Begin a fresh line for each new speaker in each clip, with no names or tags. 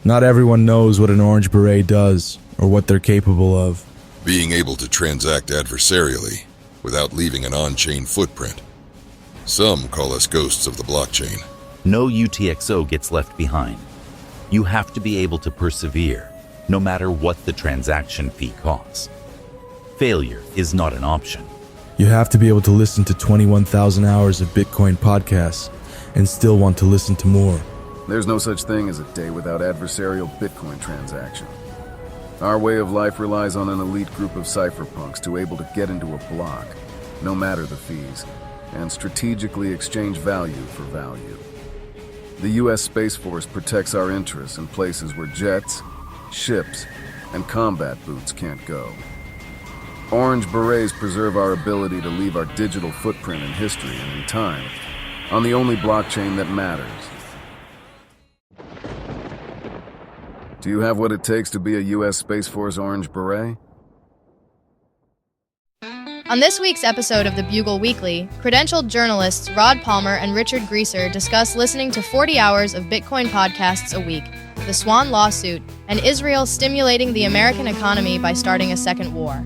Not everyone knows what an orange beret does, or what they're capable of.
Being able to transact adversarially without leaving an on-chain footprint. Some call us ghosts of the blockchain.
No UTXO gets left behind. You have to be able to persevere, no matter what the transaction fee costs. Failure is not an option.
You have to be able to listen to 21,000 hours of Bitcoin podcasts and still want to listen to more.
There's no such thing as a day without adversarial Bitcoin transaction. Our way of life relies on an elite group of cypherpunks to able to get into a block, no matter the fees, and strategically exchange value for value. The U.S. Space Force protects our interests in places where jets, ships, and combat boots can't go. Orange Berets preserve our ability to leave our digital footprint in history and in time on the only blockchain that matters. Do you have what it takes to be a U.S. Space Force Orange Beret?
On this week's episode of the Bugle Weekly, credentialed journalists Rod Palmer and Richard Greaser discuss listening to 40 hours of Bitcoin podcasts a week, the Swan lawsuit, and Israel stimulating the American economy by starting a second war.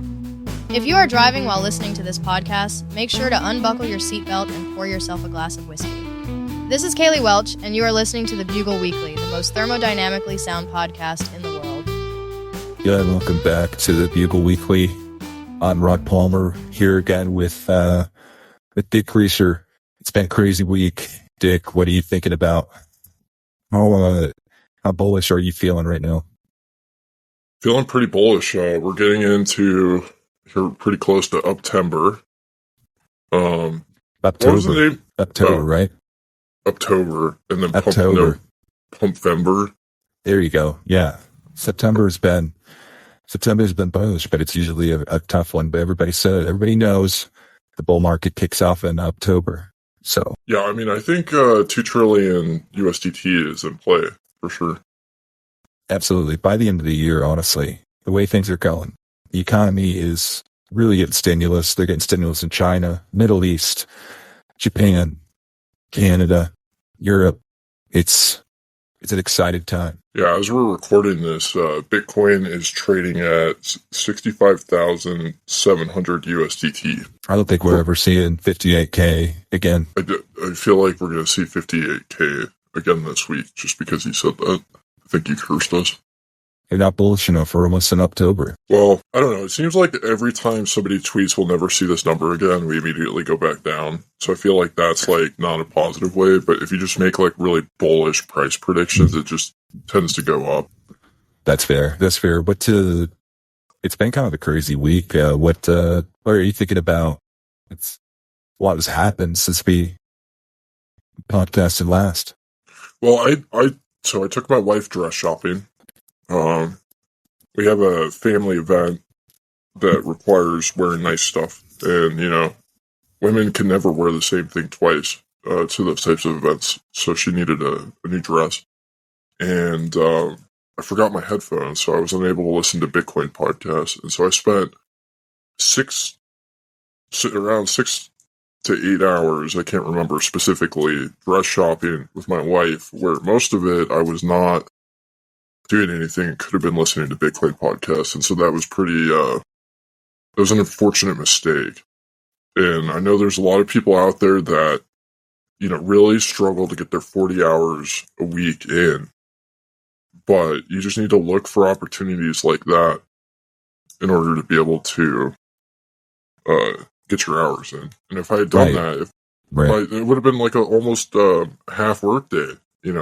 If you are driving while listening to this podcast, make sure to unbuckle your seatbelt and pour yourself a glass of whiskey. This is Kaylee Welch, and you are listening to the Bugle Weekly, the most thermodynamically sound podcast in the world.
Yeah, welcome back to the Bugle Weekly. I'm Rod Palmer, here again with Dick Greaser. It's been a crazy week. Dick, what are you thinking about? How bullish are you feeling right now?
Feeling pretty bullish. We're getting into here pretty close to Uptember. What was the name?
October, right?
October, and then Pumpvember.
There you go. Yeah, September's been bullish, but it's usually a tough one. But everybody knows the bull market kicks off in October. So
yeah, I mean, I think 2 trillion USDT is in play for sure.
Absolutely. By the end of the year, honestly, the way things are going, the economy is really getting stimulus. They're getting stimulus in China, Middle East, Japan, Canada, Europe. It's an exciting time.
Yeah, as we're recording this, Bitcoin is trading at 65,700 USDT.
I don't think we're ever seeing 58K again.
I feel like we're going to see 58K again this week, just because he said that. I think he cursed us.
You're not bullish enough for almost in October.
Well, I don't know. It seems like every time somebody tweets we'll never see this number again, we immediately go back down. So I feel like that's like not a positive way. But if you just make like really bullish price predictions, it just tends to go up.
That's fair. But it's been kind of a crazy week. What are you thinking about? What has happened since we podcasted last?
Well, I took my wife dress shopping. We have a family event that requires wearing nice stuff, and women can never wear the same thing twice to those types of events. So she needed a new dress, and I forgot my headphones, so I was unable to listen to Bitcoin podcasts, and so I spent around 6 to 8 hours, I can't remember specifically, dress shopping with my wife, where most of it I was not doing anything. Could have been listening to Bitcoin podcasts, and so that was it was an unfortunate mistake. And I know there's a lot of people out there that really struggle to get their 40 hours a week in, but you just need to look for opportunities like that in order to be able to get your hours in. And if I had done that, it would have been like almost half work day, 8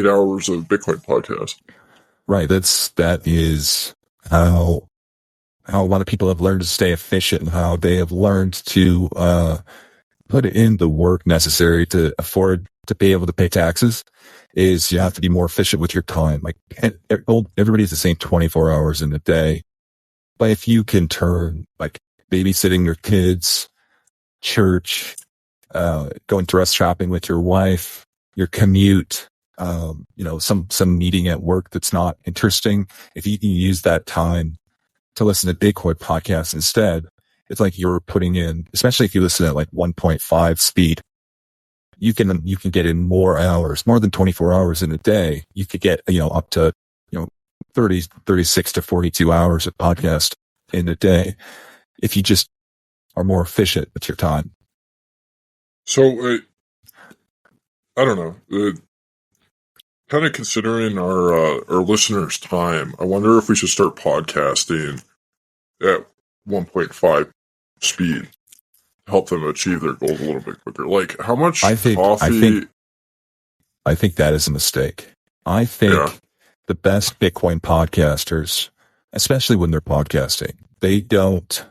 hours of Bitcoin podcast.
Right. That is how a lot of people have learned to stay efficient, and how they have learned to put in the work necessary to afford to be able to pay taxes. Is you have to be more efficient with your time. Like everybody's the same 24 hours in a day, but if you can turn like babysitting your kids, church, going dress shopping with your wife, your commute, some meeting at work that's not interesting. If you can use that time to listen to Bitcoin podcasts instead, it's like you're putting in, especially if you listen at like 1.5 speed, you can get in more hours, more than 24 hours in a day. You could get, up to 36 to 42 hours of podcast in a day if you just are more efficient with your time.
So, I don't know. Kind of considering our listeners' time, I wonder if we should start podcasting at 1.5 speed to help them achieve their goals a little bit quicker. Like, how much coffee?
I think that is a mistake. I think the best Bitcoin podcasters, especially when they're podcasting, they don't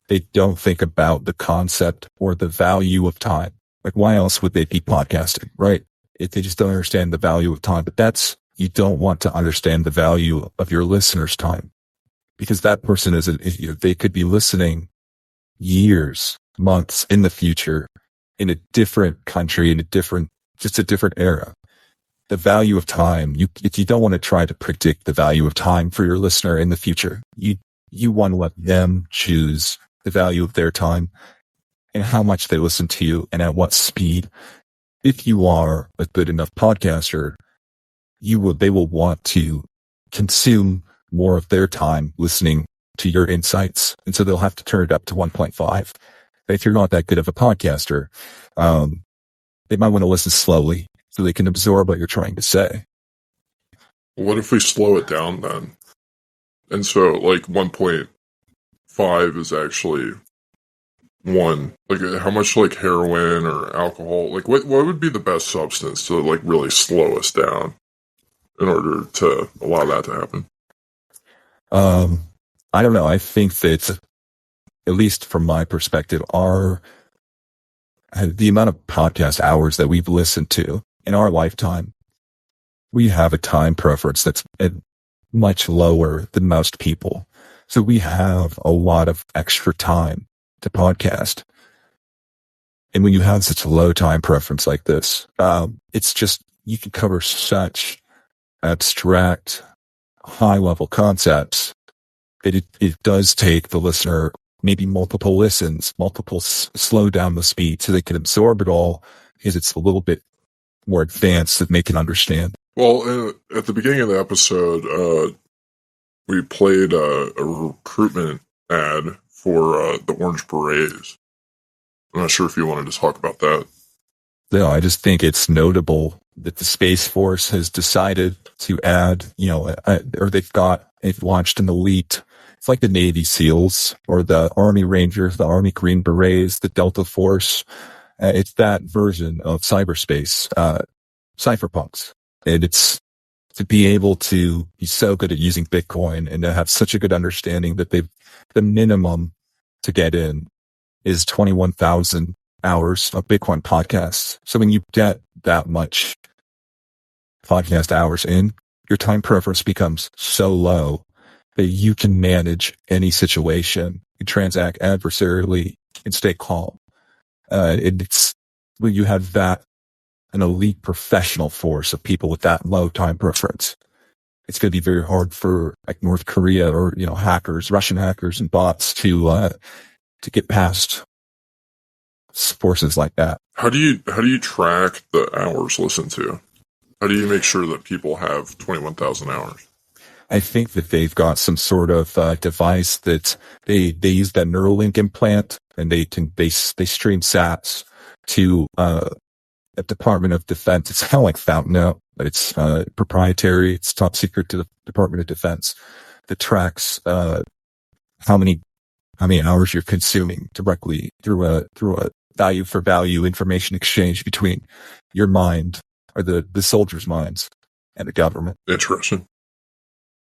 think about the concept or the value of time. Like, why else would they be podcasting, right? If they just don't understand the value of time. But you don't want to understand the value of your listener's time, because that person they could be listening years, months in the future, in a different country, in a different era. The value of time, you don't want to try to predict the value of time for your listener in the future. You want to let them choose the value of their time and how much they listen to you and at what speed. If you are a good enough podcaster, they will want to consume more of their time listening to your insights. And so they'll have to turn it up to 1.5. If you're not that good of a podcaster, they might want to listen slowly so they can absorb what you're trying to say.
What if we slow it down then? And so, like, 1.5 is actually 1. Like, how much, like, heroin or alcohol? Like, what would be the best substance to, like, really slow us down in order to allow that to happen?
I don't know. I think that, at least from my perspective, the amount of podcast hours that we've listened to in our lifetime, we have a time preference that's much lower than most people. So we have a lot of extra time to podcast. And when you have such a low time preference like this, it's just, you can cover such abstract, high level concepts that it does take the listener maybe multiple listens, slow down the speed so they can absorb it all, because it's a little bit more advanced that they can understand.
Well, at the beginning of the episode, we played a recruitment ad for the Orange Berets. I'm not sure if you wanted to talk about that.
No, I just think it's notable that the Space Force has decided to add, they've launched an elite. It's like the Navy SEALs or the Army Rangers, the Army Green Berets, the Delta Force. It's that version of cyberspace, cypherpunks. And it's to be able to be so good at using Bitcoin and to have such a good understanding that the minimum to get in is 21,000 hours of Bitcoin podcasts. So when you get that much podcast hours in, your time preference becomes so low that you can manage any situation, you transact adversarially and stay calm. It's when you have an elite professional force of people with that low time preference, it's going to be very hard for like North Korea or, hackers, Russian hackers and bots to get past forces like that.
How do you track the hours listened to? How do you make sure that people have 21,000 hours?
I think that they've got some sort of device that they use that Neuralink implant, and they stream sats to a Department of Defense. It's kind of like Fountain, but it's proprietary. It's top secret to the Department of Defense that tracks how many hours you're consuming directly through a value for value information exchange between your mind or the soldiers' minds and the government.
Interesting.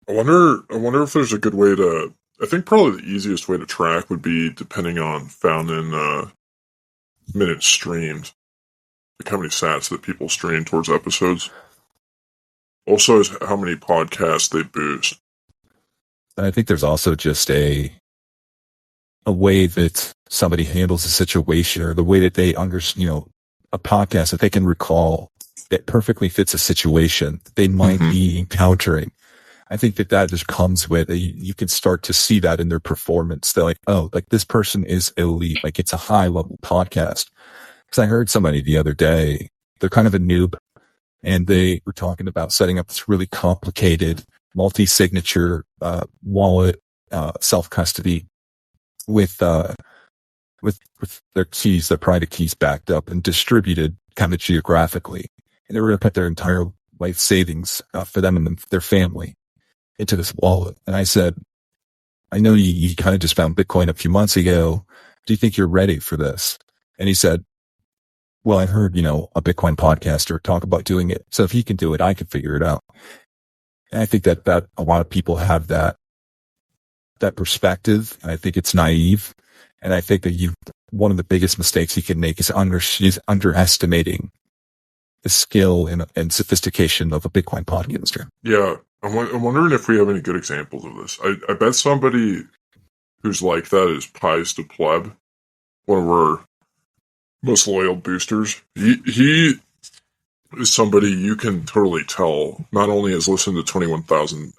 I wonder if there's a good way to. I think probably the easiest way to track would be depending on found in minutes streamed, like how many sats that people stream towards episodes. Also, is how many podcasts they boost.
I think there's also just a way that somebody handles a situation, or the way that they understand, a podcast that they can recall that perfectly fits a situation they might be encountering. I think that just comes with you can start to see that in their performance. They're like, oh, like this person is elite. Like it's a high level podcast. Because I heard somebody the other day, they're kind of a noob, and they were talking about setting up this really complicated multi-signature wallet, self-custody with their keys, their private keys backed up and distributed kind of geographically. And they were going to put their entire life savings for them and their family into this wallet. And I said, I know you kind of just found Bitcoin a few months ago. Do you think you're ready for this? And he said, well, I heard, a Bitcoin podcaster talk about doing it. So if he can do it, I can figure it out. And I think that a lot of people have that perspective. And I think it's naive. And I think that one of the biggest mistakes you can make is underestimating the skill and sophistication of a Bitcoin podcaster.
Yeah. I'm wondering if we have any good examples of this. I bet somebody who's like that is Pies to Pleb, one of our most loyal boosters. He is somebody you can totally tell not only has listened to 21,000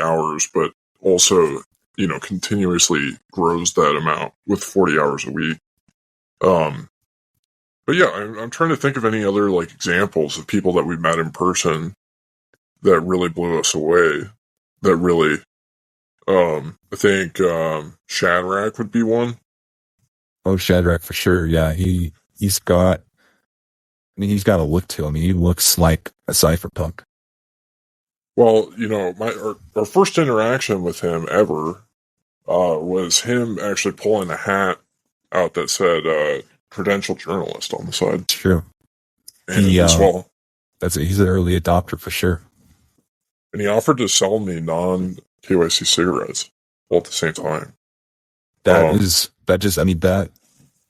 hours, but also, continuously grows that amount with 40 hours a week. But yeah, I'm trying to think of any other examples of people that we've met in person that really blew us away. That really, I think Shadrach would be one.
Oh, Shadrach for sure. Yeah, he's got a look to him. He looks like a cypherpunk.
Well, our first interaction with him ever was him actually pulling a hat out that said credential journalist on the side.
It's true.
And he's
an early adopter for sure.
And he offered to sell me non-KYC cigarettes all at the same time.
That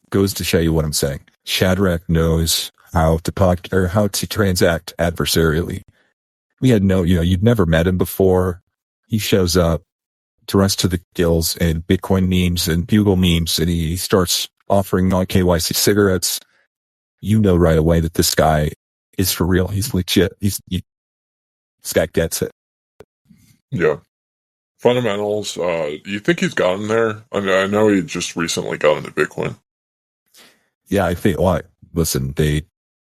goes to show you what I'm saying. Shadrach knows how to transact adversarially. We had you'd never met him before. He shows up to us to the gills in Bitcoin memes and Bugle memes, and he starts offering non-KYC cigarettes. You know right away that this guy is for real. He's legit. This guy gets it.
Yeah. Fundamentals. You think he's gotten there? I know he just recently got into Bitcoin.
Yeah, I think. Listen,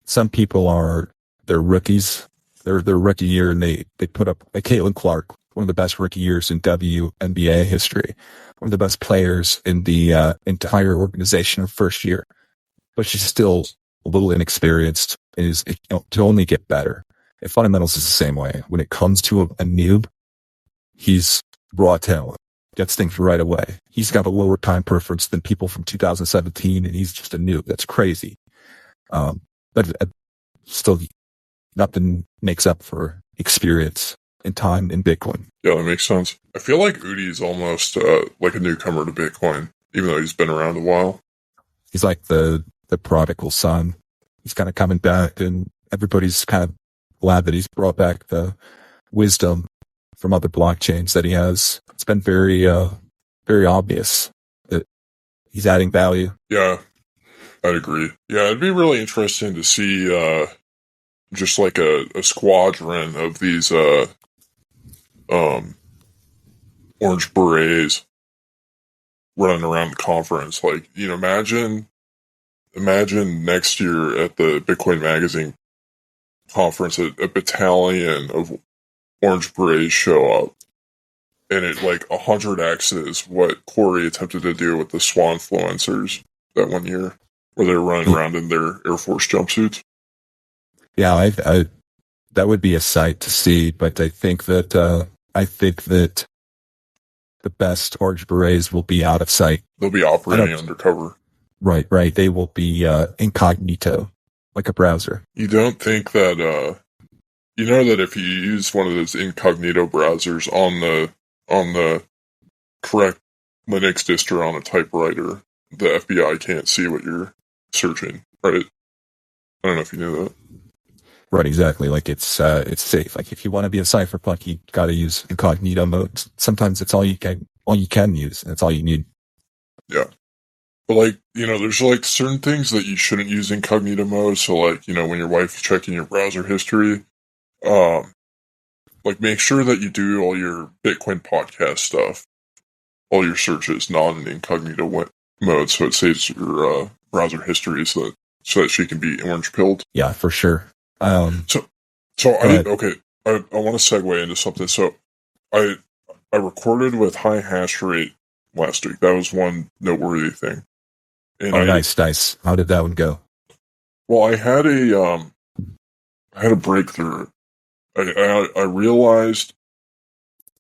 some people they're rookies. Their rookie year, and they put up Caitlin Clark, one of the best rookie years in WNBA history, one of the best players in the entire organization her first year, but she's still a little inexperienced. To only get better. And fundamentals is the same way. When it comes to a noob, he's raw talent, gets things right away. He's got a lower time preference than people from 2017, and he's just a noob. That's crazy. But still, nothing makes up for experience and time in Bitcoin.
Yeah, that makes sense. I feel like Udi is almost like a newcomer to Bitcoin, even though he's been around a while.
He's like the prodigal son. He's kind of coming back, and everybody's kind of glad that he's brought back the wisdom from other blockchains that he has. It's been very, very obvious that he's adding value.
Yeah, I'd agree. Yeah, it'd be really interesting to see just like a squadron of these orange berets running around the conference. Imagine next year at the Bitcoin Magazine conference, a battalion of orange berets show up, and it 100x's what Corey attempted to do with the Swanfluencers that one year, where they were running around in their Air Force jumpsuits.
Yeah, I that would be a sight to see, but I think that the best orange berets will be out of sight.
They'll be operating undercover.
Right. They will be incognito, like a browser.
You don't think that that if you use one of those incognito browsers on the correct Linux distro on a typewriter, the FBI can't see what you're searching, right? I don't know if you knew that.
Right, exactly. It's safe. If you want to be a cypherpunk, you got to use incognito mode. Sometimes it's all you can use, and it's all you need.
Yeah. But there's certain things that you shouldn't use incognito mode. So when your wife is checking your browser history, make sure that you do all your Bitcoin podcast stuff, all your searches, not in incognito mode, so it saves your browser history so that she can be orange pilled.
Yeah, for sure.
Okay. I want to segue into something. So I recorded with high hash rate last week. That was one noteworthy thing. And
nice. How did that one go?
Well, I had a breakthrough. I realized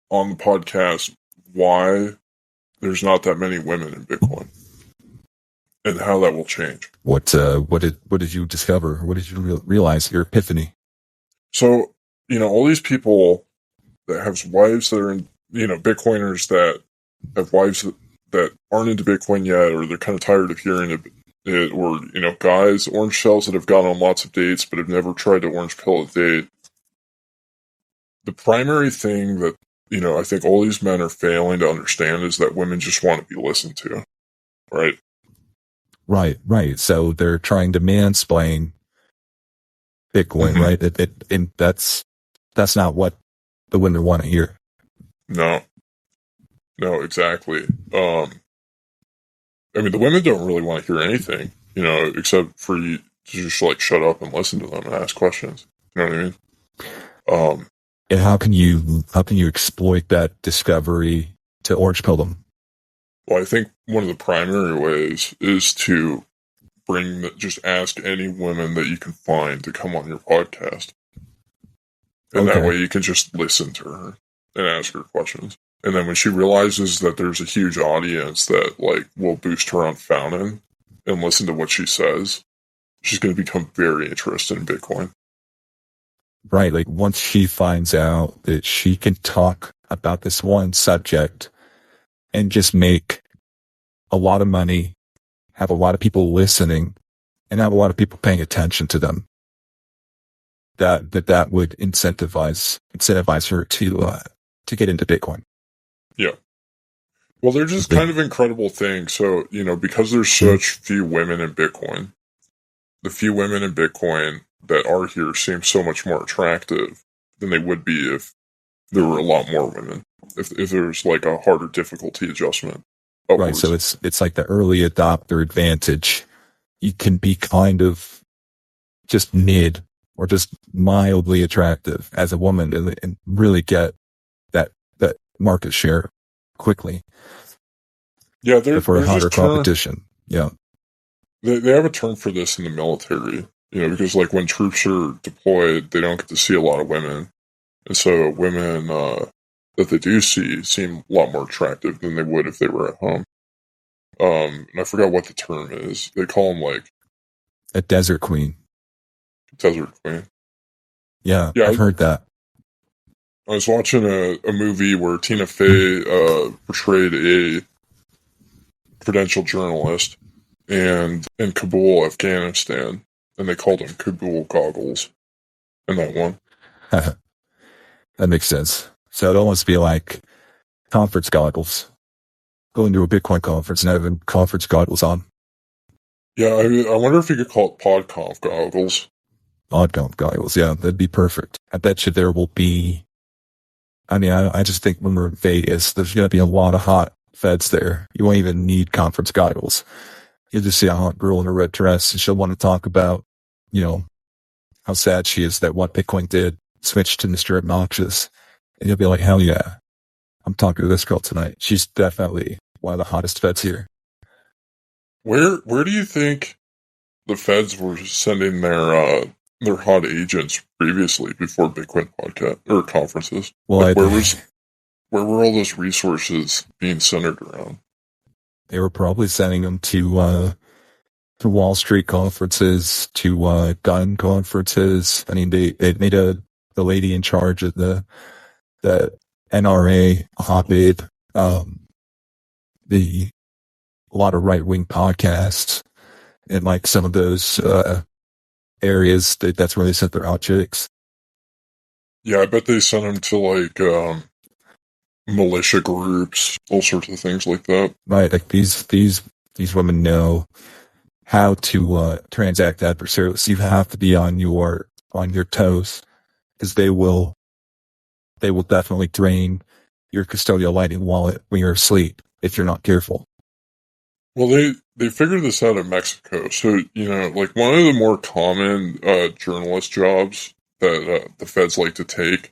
on the podcast why there's not that many women in Bitcoin, and how that will change.
What did you discover? What did you realize? Your epiphany.
So, all these people that have wives that are in, Bitcoiners that have wives that aren't into Bitcoin yet, or they're kind of tired of hearing it, or, guys, orange shells that have gone on lots of dates but have never tried to orange pill a date. The primary thing that, I think all these men are failing to understand is that women just want to be listened to, right?
Right. So they're trying to mansplain Bitcoin, right? And that's not the women want to hear.
No, exactly. The women don't really want to hear anything, except for you to just shut up and listen to them and ask questions. You know what I mean?
And how can you exploit that discovery to orange pill them?
Well, I think one of the primary ways is to just ask any women that you can find to come on your podcast. And that way you can just listen to her and ask her questions. And then when she realizes that there's a huge audience that will boost her on Fountain and listen to what she says, she's going to become very interested in Bitcoin.
Right. Once she finds out that she can talk about this one subject and just make a lot of money, have a lot of people listening, and have a lot of people paying attention to them, that would incentivize her to get into Bitcoin.
Yeah. Well, they're just kind of incredible things. So, because there's such few women in Bitcoin, the few women in Bitcoin that are here seem so much more attractive than they would be if there were a lot more women. If there's a harder difficulty adjustment upwards.
Right, so it's like the early adopter advantage. You can be kind of just mid or just mildly attractive as a woman and really get that market share quickly.
Yeah,
for a harder competition. Yeah.
They have a term for this in the military, because when troops are deployed, they don't get to see a lot of women. And so women that they do see seem a lot more attractive than they would if they were at home. And I forgot what the term is. They call them
a desert queen.
Desert queen.
Yeah, I've heard that.
I was watching a movie where Tina Fey portrayed a credentialed journalist in Kabul, Afghanistan, and they called him Kabul Goggles in that one.
That makes sense. So it'd almost be like conference goggles. Going to a Bitcoin conference and having conference goggles on.
Yeah, I wonder if you could call it PodConf goggles.
PodConf goggles, yeah, that'd be perfect. I bet you there will be... I just think when we're in Vegas, there's going to be a lot of hot feds there. You won't even need conference goggles. You'll just see a hot girl in a red dress and she'll want to talk about, how sad she is that what Bitcoin did switched to Mr. Obnoxious. And you'll be like, hell yeah, I'm talking to this girl tonight. She's definitely one of the hottest feds here.
Where do you think the feds were sending their hot agents previously before Bitcoin podcast or conferences?
Well,
where were all those resources being centered around?
They were probably sending them to Wall Street conferences, to gun conferences. I mean, they made the lady in charge of the NRA hot babe. A lot of right-wing podcasts and some of those areas. That's where they sent their hot chicks.
Yeah, I bet they sent them to militia groups, all sorts of things like that.
Right, these women know how to transact adversarially. So you have to be on your toes, because they will definitely drain your custodial lightning wallet when you're asleep if you're not careful.
Well, they figured this out in Mexico. So, one of the more common journalist jobs that the feds like to take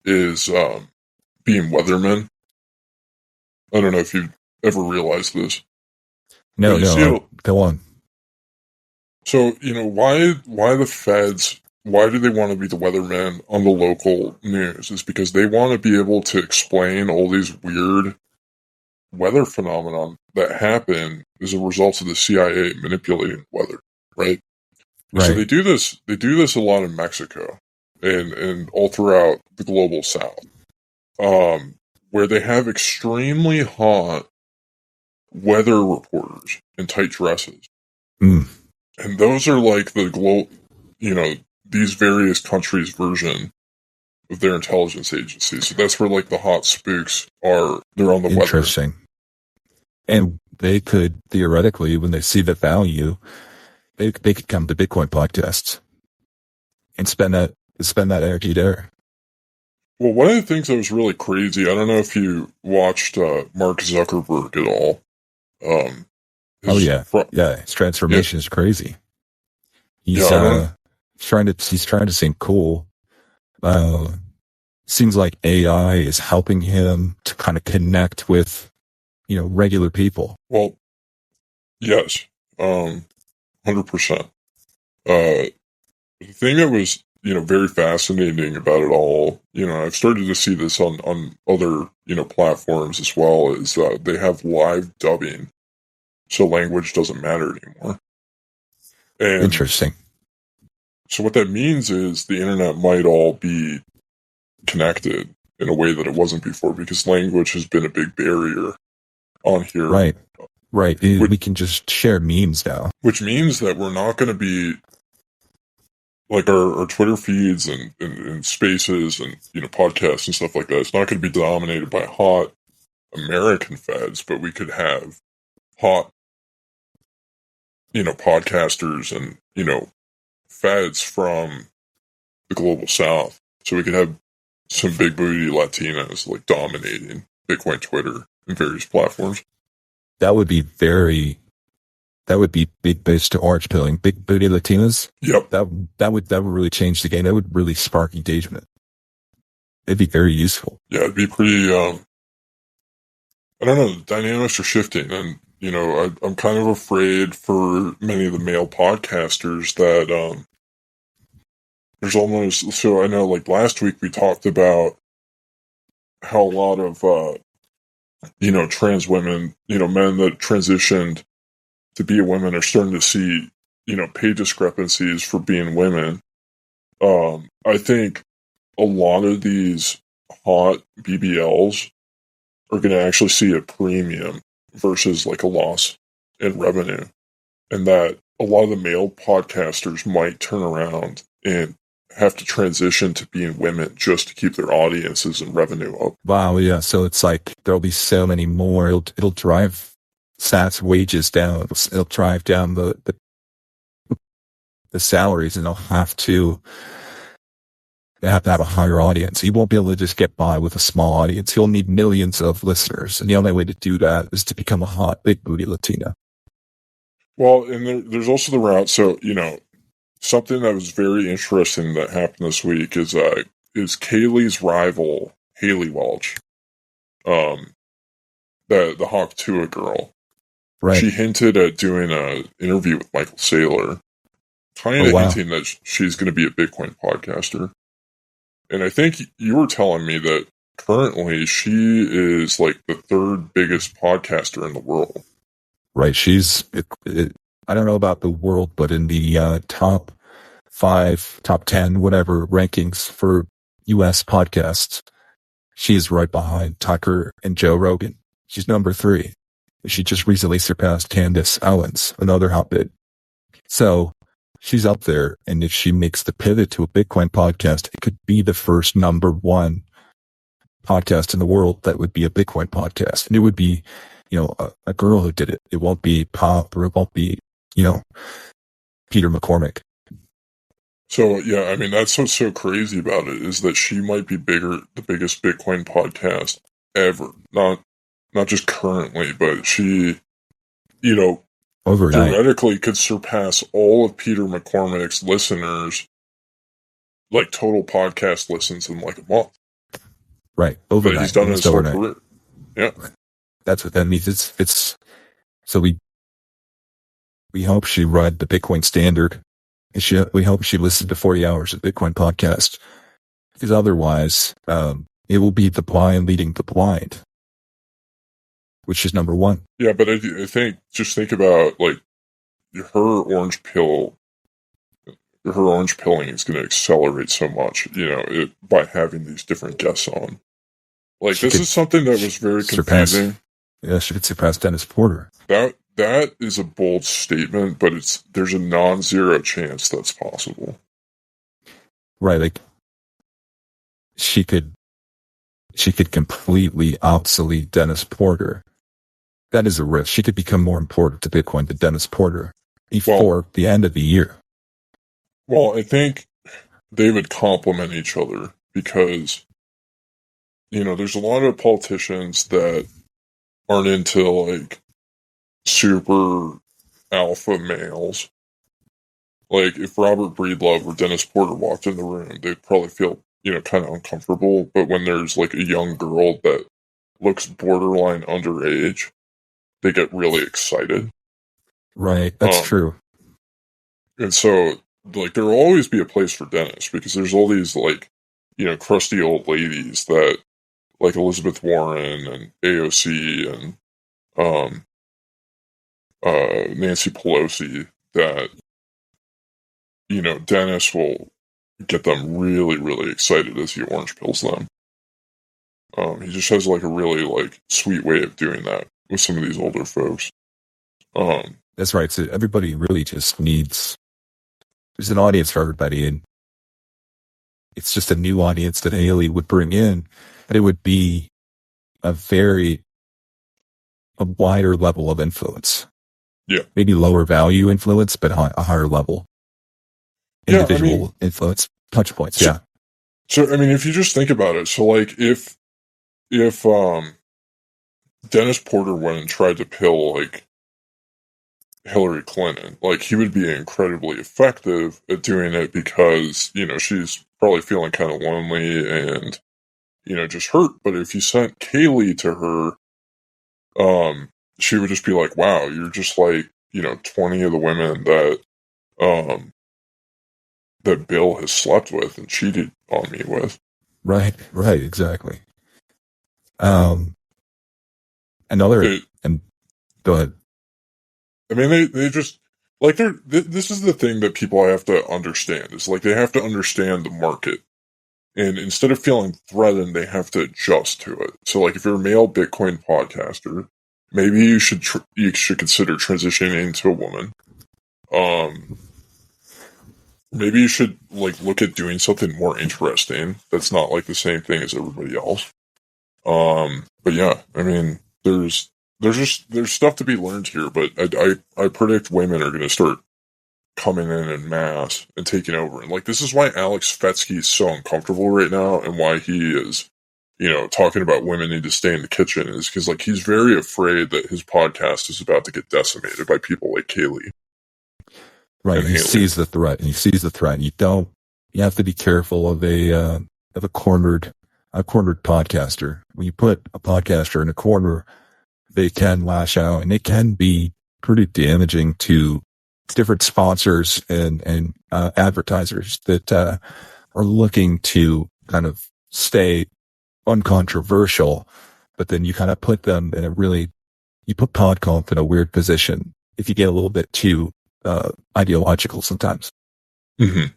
is being weathermen. I don't know if you've ever realized this.
No, go on.
So, why the feds, why do they want to be the weathermen on the local news? Is because they want to be able to explain all these weird weather phenomenon that happen as a result of the CIA manipulating weather, right?
Right.
So they do this a lot in Mexico and all throughout the global south, where they have extremely hot weather reporters in tight dresses.
Mm.
And those are like these various countries' version of their intelligence agency. So that's where like the hot spooks are. They're on the weather.
Interesting. And they could theoretically, when they see the value, they could come to Bitcoin podcasts and spend that energy there.
Well, one of the things that was really crazy, I don't know if you watched Mark Zuckerberg at all.
His transformation is crazy. He's trying to seem cool. Seems like AI is helping him to kind of connect with, regular people.
Well, yes, 100%. The thing that was, very fascinating about it all, I've started to see this on other, platforms as well, is they have live dubbing, so language doesn't matter anymore. And
interesting.
So what that means is the internet might all be connected in a way that it wasn't before, because language has been a big barrier on here.
Right. We can just share memes now.
Which means that we're not going to be like our Twitter feeds and spaces and, podcasts and stuff like that. It's not going to be dominated by hot American feds, but we could have hot, podcasters and, feds from the global south. So we could have some big booty Latinas like dominating Bitcoin Twitter and various platforms.
That would be big base to orange pilling, big booty Latinas.
Yep.
That would really change the game. That would really spark engagement. It'd be very useful.
Yeah, it'd be pretty, I don't know, the dynamics are shifting, and, I'm kind of afraid for many of the male podcasters that, there's almost, so I know like last week we talked about how a lot of, trans women, men that transitioned to be a woman are starting to see, pay discrepancies for being women. I think a lot of these hot BBLs are going to actually see a premium versus like a loss in revenue. And that a lot of the male podcasters might turn around and have to transition to being women just to keep their audiences and revenue up.
Wow, yeah. So it's like there'll be so many more. It'll drive SaaS wages down. It'll drive down the salaries, and they'll have to have a higher audience. He won't be able to just get by with a small audience. He'll need millions of listeners, and the only way to do that is to become a hot big booty Latina.
Well, and there's also the route. So, something that was very interesting that happened this week is Kaylee's rival, Haley Welch, the Hawk Tua girl.
Right.
She hinted at doing an interview with Michael Saylor, kind of hinting that she's going to be a Bitcoin podcaster. And I think you were telling me that currently she is like the third biggest podcaster in the world.
Right. She's, I don't know about the world, but in the top 5, top 10, whatever rankings for US podcasts, she's right behind Tucker and Joe Rogan. She's number 3. She just recently surpassed Candace Owens, another hotbit. So she's up there. And if she makes the pivot to a Bitcoin podcast, it could be the first number 1 podcast in the world that would be a Bitcoin podcast. And it would be, a girl who did it. It won't be Pop, or it won't be, Peter McCormick.
So, yeah, I mean, that's what's so crazy about it, is that she might be the biggest Bitcoin podcast ever. Not just currently, but she,
overnight,
theoretically could surpass all of Peter McCormick's listeners like total podcast listens in like a month.
Right.
But
Overnight.
he's done his whole
overnight.
career. Yeah.
That's what that means. It's so we hope she read the Bitcoin Standard. We hope she listened to 40 hours of Bitcoin podcast, because otherwise, it will be the blind leading the blind, which is number one.
Yeah, but I think, just think about, like, her orange pilling is going to accelerate so much, by having these different guests on. Like, this is something that was very confusing.
She could surpass Dennis Porter.
That is a bold statement, but there's a non-zero chance that's possible.
Right, like she could completely obsolete Dennis Porter. That is a risk. She could become more important to Bitcoin than Dennis Porter before the end of the year.
Well, I think they would complement each other because, there's a lot of politicians that aren't into, like, super alpha males. Like, if Robert Breedlove or Dennis Porter walked in the room, they'd probably feel, kind of uncomfortable. But when there's, like, a young girl that looks borderline underage, they get really excited.
Right, that's true.
And so, like, there will always be a place for Dennis, because there's all these, like, crusty old ladies that, like Elizabeth Warren and AOC and Nancy Pelosi, that, Dennis will get them really, really excited as he orange pills them. He just has, like, a really, like, sweet way of doing that with some of these older folks.
That's right. So everybody really just there's an audience for everybody, and it's just a new audience that Haley would bring in, and it would be a wider level of influence.
Yeah.
Maybe lower value influence, but a higher level. Individual influence, touch points.
So, I mean, if you just think about it, so, like, if Dennis Porter went and tried to pill, like, Hillary Clinton, like, he would be incredibly effective at doing it because, she's probably feeling kind of lonely and, just hurt. But if you sent Kaylee to her, she would just be like, wow, you're just like, 20 of the women that Bill has slept with and cheated on me with.
Right, exactly. Go ahead.
I mean, they just, like, this is the thing that people have to understand, is, like, they have to understand the market. And instead of feeling threatened, they have to adjust to it. So, like, if you're a male Bitcoin podcaster, maybe you should consider transitioning into a woman. Maybe you should, like, look at doing something more interesting that's not, like, the same thing as everybody else. But yeah, I mean, there's stuff to be learned here, but I predict women are going to start coming in mass and taking over. And, like, this is why Alex Fetsky is so uncomfortable right now, and why he is, talking about women need to stay in the kitchen, is because, like, he's very afraid that his podcast is about to get decimated by people like Kaylee.
Right, he sees the threat, You have to be careful of a cornered podcaster. When you put a podcaster in a corner, they can lash out, and it can be pretty damaging to different sponsors and advertisers that are looking to kind of stay uncontroversial, but then you kind of put them in you put PodConf in a weird position if you get a little bit too ideological sometimes.
Mm-hmm.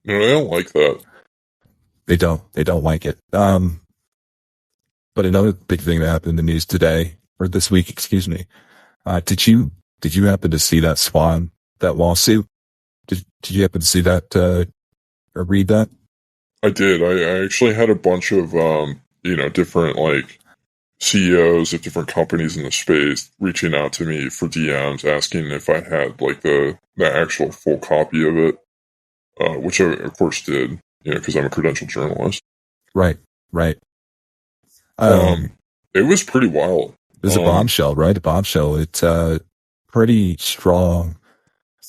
No, I don't like that.
They don't like it. But another big thing that happened in the news today, or this week, excuse me. Did you happen to see that lawsuit? Did you happen to see that, or read that?
I did. I actually had a bunch of, different, like, CEOs of different companies in the space reaching out to me for DMs, asking if I had, like, the actual full copy of it, which I, of course, did, because I'm a credentialed journalist.
Right.
It was pretty wild.
It was a bombshell, right? A bombshell. It's pretty strong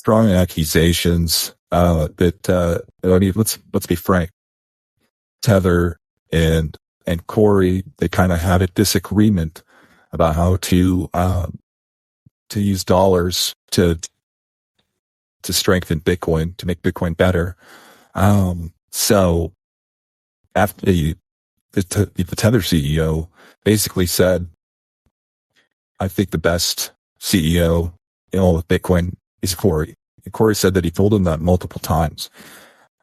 accusations. let's be frank. Tether and Corey, they kind of had a disagreement about how to use dollars to strengthen Bitcoin, to make Bitcoin better. So after the Tether CEO basically said, I think the best CEO in all of Bitcoin is Corey. And Corey said that he told him that multiple times,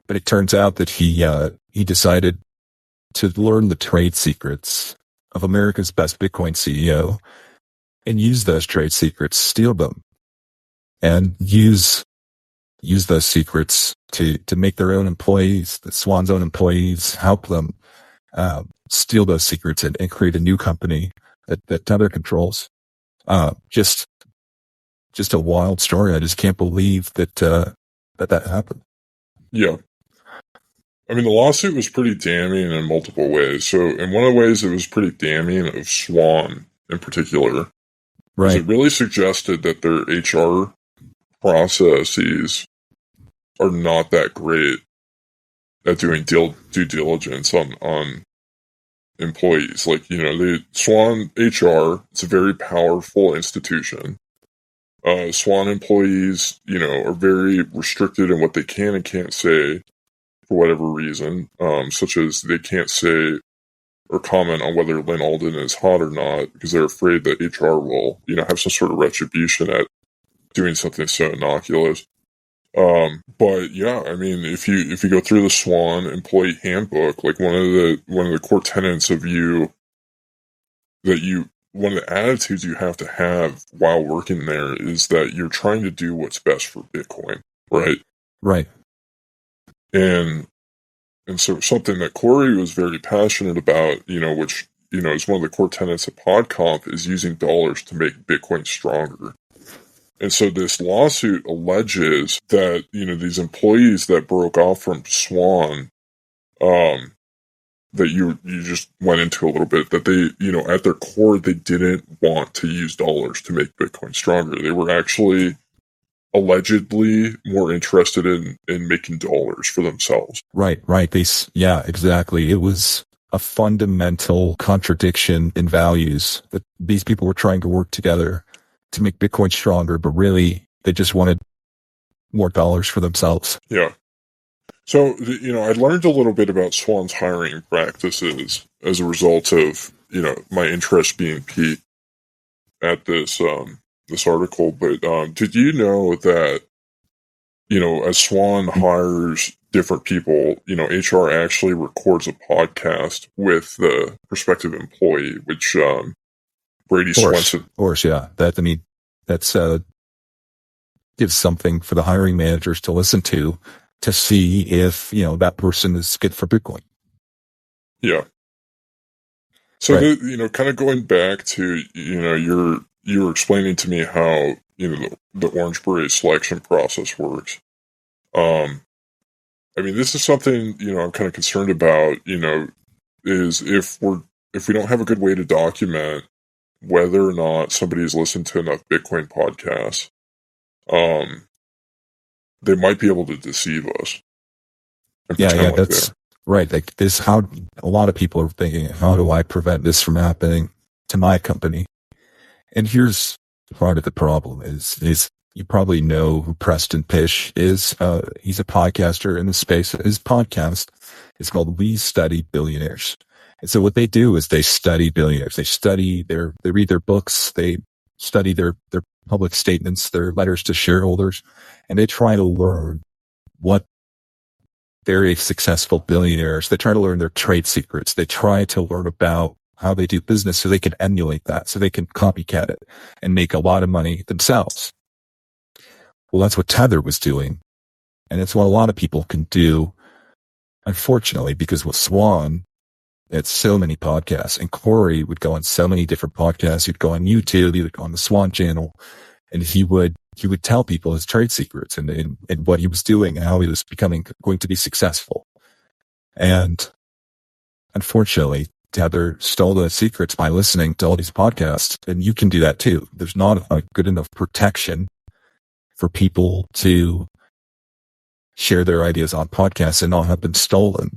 but it turns out that he decided to learn the trade secrets of America's best Bitcoin CEO and use those trade secrets, steal them, and use those secrets to make their own employees, the Swan's own employees, help them steal those secrets and create a new company that Tether controls. Just a wild story. I just can't believe that happened.
Yeah. I mean, the lawsuit was pretty damning in multiple ways. So in one of the ways it was pretty damning of Swan in particular.
Right.
It really suggested that their HR processes are not that great at doing due diligence on employees. Like, the Swan HR, it's a very powerful institution. Swan employees, are very restricted in what they can and can't say for whatever reason, such as they can't say or comment on whether Lynn Alden is hot or not because they're afraid that HR will, have some sort of retribution at doing something so innocuous. But yeah, I mean, if you go through the Swan employee handbook, like one of the core tenets of one of the attitudes you have to have while working there is that you're trying to do what's best for Bitcoin, right?
Right.
And so something that Corey was very passionate about, which, is one of the core tenets of PodConf, is using dollars to make Bitcoin stronger. And so this lawsuit alleges that, these employees that broke off from Swan, that you just went into a little bit, that they, at their core, they didn't want to use dollars to make Bitcoin stronger. They were actually allegedly more interested in making dollars for themselves.
Right. Yeah, exactly. It was a fundamental contradiction in values that these people were trying to work together to make Bitcoin stronger, but really they just wanted more dollars for themselves.
Yeah. So, I learned a little bit about Swan's hiring practices as a result of, my interest being piqued at this article. But did you know that, as Swan hires different people, HR actually records a podcast with the prospective employee, which Brady Swenson.
Of course, yeah. That's gives something for the hiring managers to listen to see if, that person is good for Bitcoin.
Yeah. So,
right.
kind of going back to, you were explaining to me how, the Orange Beret selection process works. I mean, this is something, I'm kind of concerned about, is if we don't have a good way to document whether or not somebody's listened to enough Bitcoin podcasts, they might be able to deceive us.
Yeah, that's right. Like this, how a lot of people are thinking, how do I prevent this from happening to my company? And here's part of the problem is you probably know who Preston Pish is. He's a podcaster in the space. His podcast is called We Study Billionaires. And so what they do is they study billionaires. They read their books. They study their public statements, their letters to shareholders, and they try to learn what very successful billionaires, they try to learn their trade secrets. They try to learn about how they do business so they can emulate that, so they can copycat it and make a lot of money themselves. Well, that's what Tether was doing. And it's what a lot of people can do, unfortunately, because with Swan, it's so many podcasts, and Corey would go on so many different podcasts. He'd go on YouTube, he would go on the Swan channel, and he would tell people his trade secrets and what he was doing and how he was going to be successful. And unfortunately, Tether stole the secrets by listening to all these podcasts, and you can do that too. There's not a good enough protection for people to share their ideas on podcasts and not have them stolen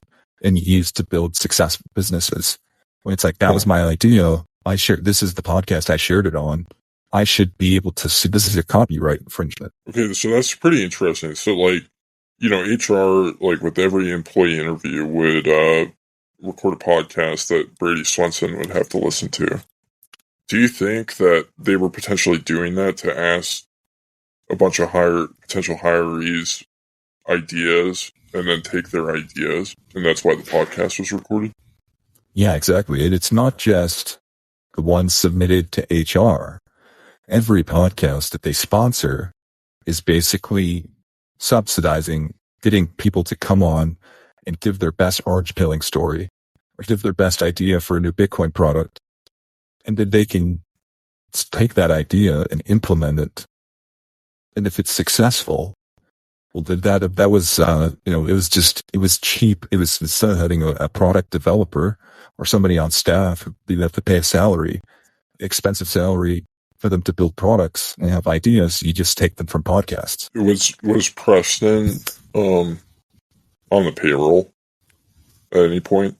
and used to build successful businesses. When it's like, that was my idea. This is the podcast I shared it on. I should be able to see this is a copyright infringement.
Okay, so that's pretty interesting. So, like, HR, like with every employee interview, would record a podcast that Brady Swenson would have to listen to. Do you think that they were potentially doing that to ask a bunch of potential hirees ideas and then take their ideas, and that's why the podcast was recorded?
Yeah, exactly. And it's not just the ones submitted to HR. Every podcast that they sponsor is basically subsidizing getting people to come on and give their best orange pilling story or give their best idea for a new Bitcoin product. And then they can take that idea and implement it. And if it's successful, well, that was, it was cheap. It was instead of having a product developer or somebody on staff, you have to pay a salary, expensive salary for them to build products and have ideas. You just take them from podcasts.
Was Preston on the payroll at any point?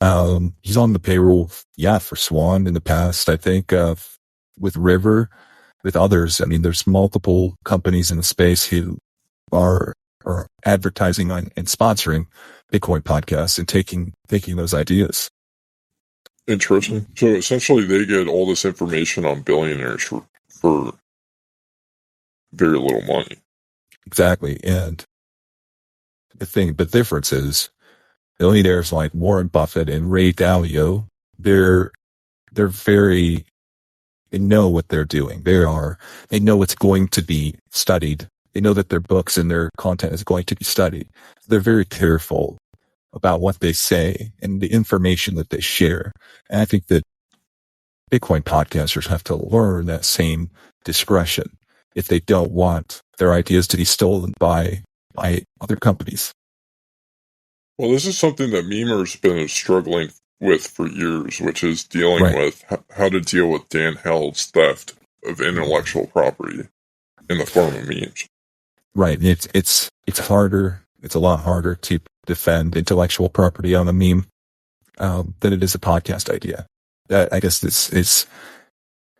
He's on the payroll, for Swan in the past, I think, with River, with others. I mean, there's multiple companies in the space who are advertising on and sponsoring Bitcoin podcasts and taking those ideas.
Interesting. So essentially they get all this information on billionaires for very little money.
Exactly. And the difference is billionaires like Warren Buffett and Ray Dalio, they know what they're doing. They know it's going to be studied. They know that their books and their content is going to be studied. They're very careful about what they say and the information that they share. And I think that Bitcoin podcasters have to learn that same discretion if they don't want their ideas to be stolen by other companies.
Well, this is something that memers have been struggling with for years, which is dealing with how to deal with Dan Held's theft of intellectual property in the form of memes. Right.
It's harder. It's a lot harder to defend intellectual property on a meme than it is a podcast idea. I guess this is,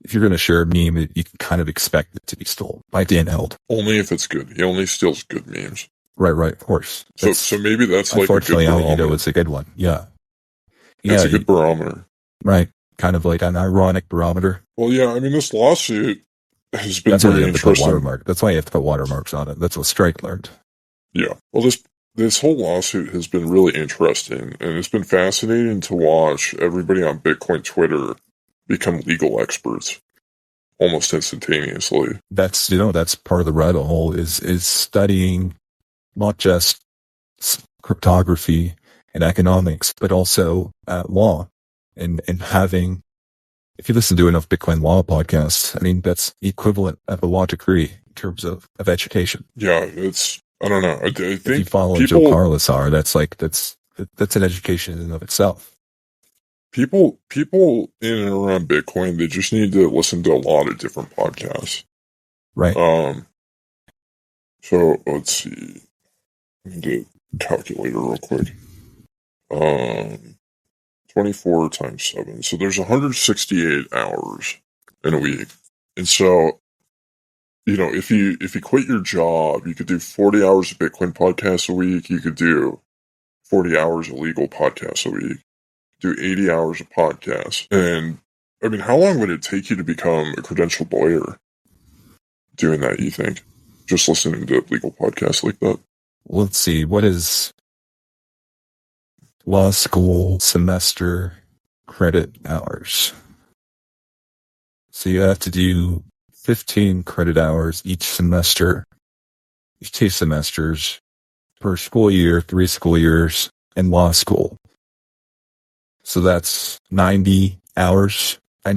if you're going to share a meme, you can kind of expect it to be stolen by Dan Held.
Only if it's good. He only steals good memes.
Right, of course.
So maybe that's like a good barometer.
It's a good one. Yeah.
It's a good barometer.
Right. Kind of like an ironic barometer.
Well, yeah, I mean, this lawsuit has been
That's
very
why you have
interesting.
to put watermark. That's why you have to put watermarks on it. That's what Strike learned.
Yeah. Well, this whole lawsuit has been really interesting, and it's been fascinating to watch everybody on Bitcoin Twitter become legal experts almost instantaneously.
That's part of the rabbit hole is studying not just cryptography and economics, but also law and having, if you listen to enough Bitcoin law podcasts, I mean, that's the equivalent of a law degree in terms of education.
Yeah, I don't know. I think
if you follow Joe Carlosar, that's an education in and of itself.
People in and around Bitcoin, they just need to listen to a lot of different podcasts.
Right.
So let's see. I need a calculator real quick. 24 times 7. So there's 168 hours in a week. And so, if you quit your job, you could do 40 hours of Bitcoin podcasts a week. You could do 40 hours of legal podcasts a week. Do 80 hours of podcasts. And, I mean, how long would it take you to become a credentialed lawyer doing that, you think? Just listening to legal podcasts like that?
Well, let's see. What is law school semester credit hours? So you have to do 15 credit hours each semester, each 2 semesters per school year, 3 school years in law school. So that's 90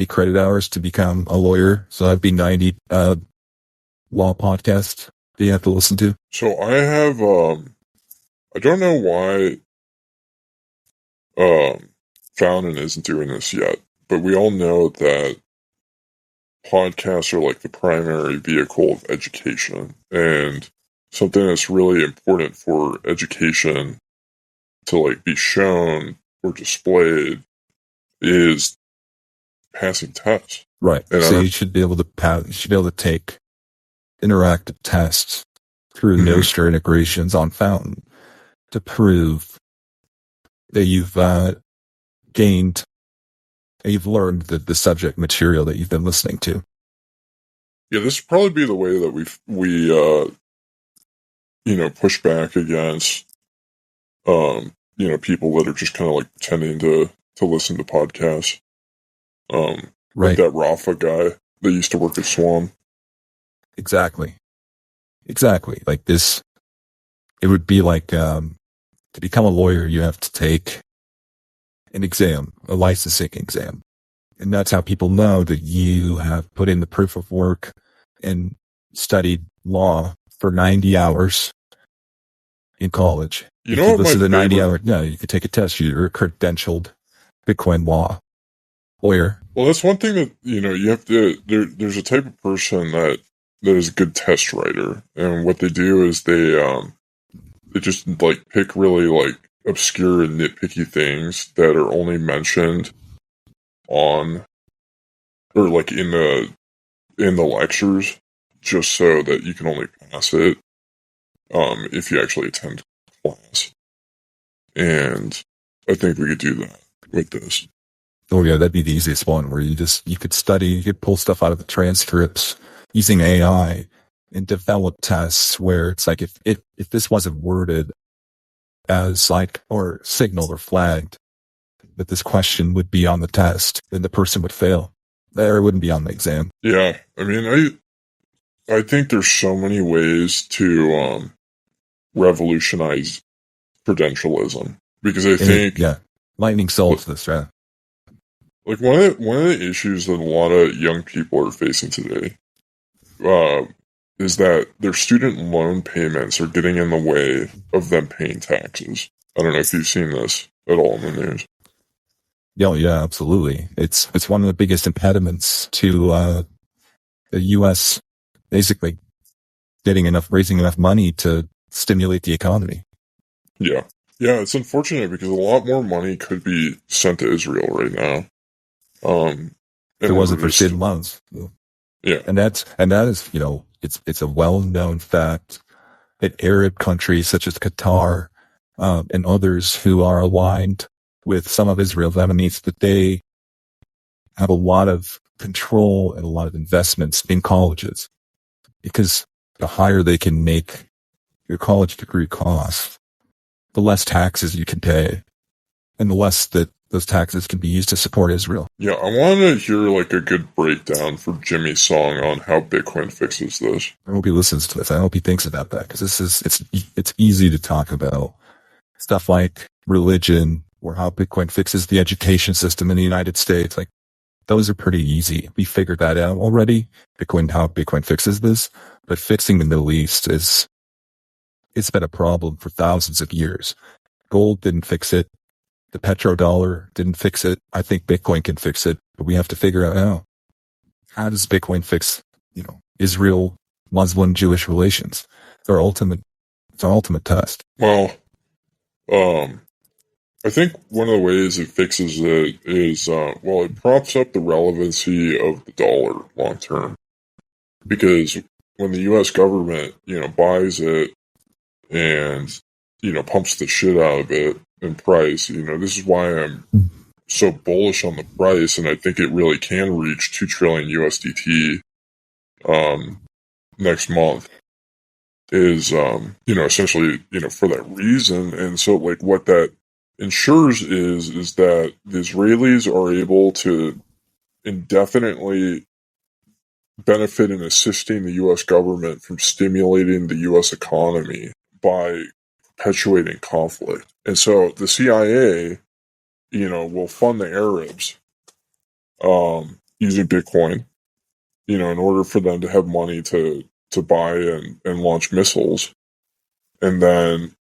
credit hours to become a lawyer. So that'd be 90 law podcasts that you have to listen to.
So I have, I don't know why Fountain isn't doing this yet, but we all know that podcasts are like the primary vehicle of education. And something that's really important for education to like be shown or displayed is passing tests.
Right.
And
So you should be able to take interactive tests through Nostr integrations on Fountain to prove that you've gained, you've learned the subject material that you've been listening to.
Yeah, this would probably be the way that we push back against people that are just kind of like pretending to listen to podcasts. Like that Rafa guy that used to work at Swan.
Exactly. Like this, it would be like, to become a lawyer, you have to take an exam, a licensing exam. And that's how people know that you have put in the proof of work and studied law for 90 hours in college.
You know what
listen to the 90
favorite-
hour, no, you could take a test. You're a credentialed Bitcoin law lawyer.
Well, that's one thing that, you have to, there's a type of person that is a good test writer. And what they do is they just like pick really like obscure and nitpicky things that are only mentioned on, or like in the lectures, just so that you can only pass it if you actually attend class. And I think we could do that with this.
Oh yeah, that'd be the easiest one, where you could study, you could pull stuff out of the transcripts using AI and develop tests where it's like, if this wasn't worded as like, or signaled or flagged that this question would be on the test, then the person would fail. Or it wouldn't be on the exam.
Yeah, I mean, I think there's so many ways to revolutionize credentialism, because I think
Lightning solves this, right?
Like one of the issues that a lot of young people are facing today is that their student loan payments are getting in the way of them paying taxes. I don't know if you've seen this at all in the news.
Yeah, absolutely. It's one of the biggest impediments to the U.S. basically raising enough money to stimulate the economy.
Yeah, it's unfortunate because a lot more money could be sent to Israel right now.
If it wasn't for student loans.
Yeah.
And that is, it's a well-known fact that Arab countries such as Qatar, and others who are aligned with some of Israel's enemies, that they have a lot of control and a lot of investments in colleges, because the higher they can make your college degree cost, the less taxes you can pay, and the less that those taxes can be used to support Israel.
Yeah, I want to hear like a good breakdown for Jimmy's song on how Bitcoin fixes this.
I hope he listens to this. I hope he thinks about that, because it's easy to talk about stuff like religion or how Bitcoin fixes the education system in the United States. Like, those are pretty easy. We figured that out already. How Bitcoin fixes this, but fixing the Middle East it's been a problem for thousands of years. Gold didn't fix it. The petrodollar didn't fix it. I think Bitcoin can fix it, but we have to figure out how does Bitcoin fix, Israel, Muslim, Jewish relations. It's our ultimate test.
Well, I think one of the ways it fixes it is, it props up the relevancy of the dollar long term. Because when the U.S. government, buys it and, pumps the shit out of it in price, this is why I'm so bullish on the price, and I think it really can reach 2 trillion USDT next month, is, essentially, for that reason. And so, like, what that ensures is that the Israelis are able to indefinitely benefit in assisting the U.S. government from stimulating the U.S. economy by perpetuating conflict. And so the CIA, will fund the Arabs using Bitcoin, in order for them to have money to buy and launch missiles. And then,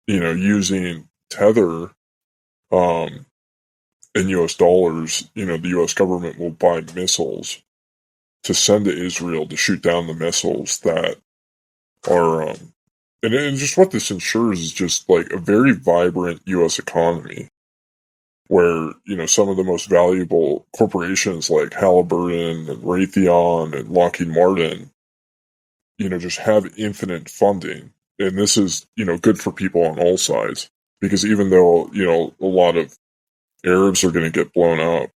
using Tether in U.S. dollars, the U.S. government will buy missiles to send to Israel to shoot down the missiles that are And just what this ensures is just like a very vibrant U.S. economy where, some of the most valuable corporations like Halliburton and Raytheon and Lockheed Martin, just have infinite funding. And this is, good for people on all sides. Because even though, a lot of Arabs are going to get blown up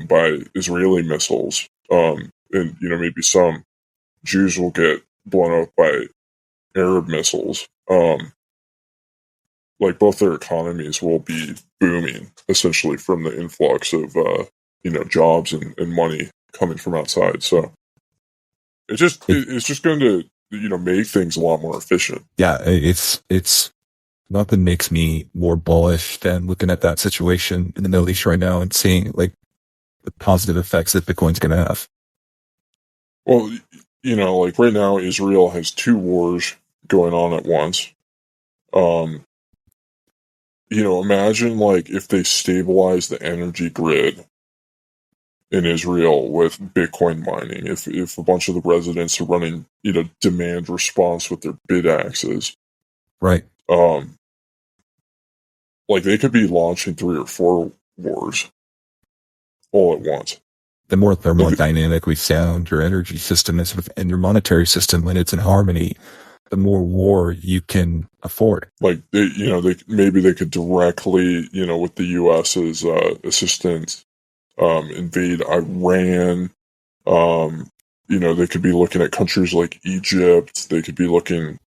by Israeli missiles, and, maybe some Jews will get blown up by Arab missiles, like both their economies will be booming essentially from the influx of jobs and money coming from outside. So it's just going to make things a lot more efficient.
Yeah, it's nothing makes me more bullish than looking at that situation in the Middle East right now and seeing like the positive effects that Bitcoin's going to have.
Well, like right now, Israel has 2 wars going on at once. Imagine like if they stabilize the energy grid in Israel with Bitcoin mining, if a bunch of the residents are running, demand response with their bid axes.
Right.
Like they could be launching 3 or 4 wars all at once.
The more thermodynamically sound your energy system is and your monetary system when it's in harmony, the more war you can afford. Like
they could directly, with the U.S.'s assistance, invade Iran. They could be looking at countries like Egypt. They could be looking,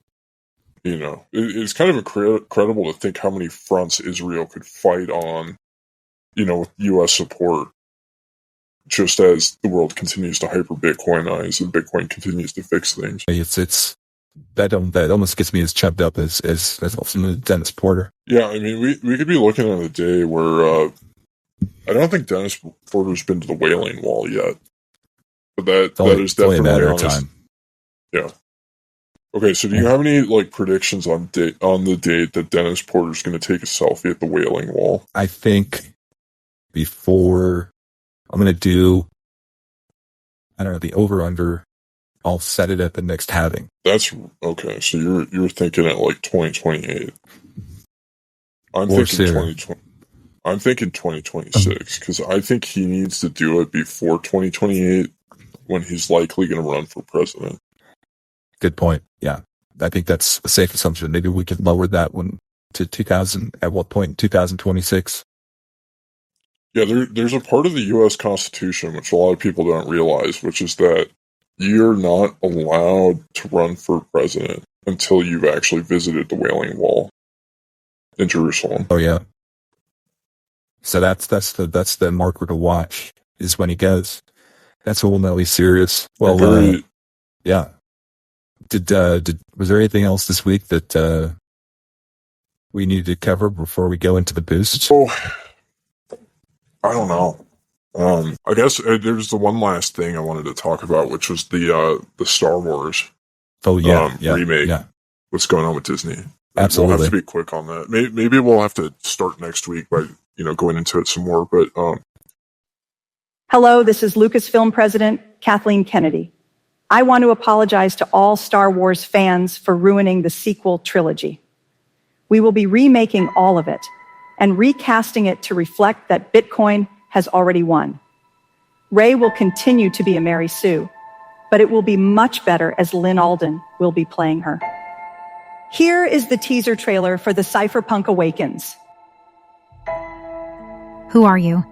it's kind of incredible to think how many fronts Israel could fight on, with U.S. support. Just as the world continues to hyper-Bitcoinize and Bitcoin continues to fix things.
It's that almost gets me as chubbed up as Dennis Porter.
Yeah, I mean, we could be looking at a day where I don't think Dennis Porter's been to the Wailing Wall yet, but that is definitely
a matter
on
of time.
Yeah. Okay, so do you have any like predictions on the date that Dennis Porter's going to take a selfie at the Wailing Wall?
I think before I'm going to do, I don't know, the over-under, I'll set it at the next halving.
That's okay. So you're thinking at like 2028. I'm thinking 2026 because I think he needs to do it before 2028 when he's likely going to run for president.
Good point. Yeah, I think that's a safe assumption. Maybe we could lower that one to 2000. At what point? 2026.
Yeah, there's a part of the U.S. Constitution which a lot of people don't realize, which is that you're not allowed to run for president until you've actually visited the Wailing Wall in Jerusalem.
Oh yeah. So that's the marker to watch is when he goes. That's ultimately serious. Well, yeah. Was there anything else this week that we needed to cover before we go into the boost?
Oh, I don't know. I guess there's the one last thing I wanted to talk about, which was the Star Wars.
Oh yeah,
remake.
Yeah.
What's going on with Disney?
Absolutely.
We'll have to be quick on that. Maybe we'll have to start next week by going into it some more. But
hello, this is Lucasfilm President Kathleen Kennedy. I want to apologize to all Star Wars fans for ruining the sequel trilogy. We will be remaking all of it and recasting it to reflect that Bitcoin has already won. Rey will continue to be a Mary Sue, but it will be much better as Lynn Alden will be playing her. Here is the teaser trailer for The Cypherpunk Awakens.
Who are you?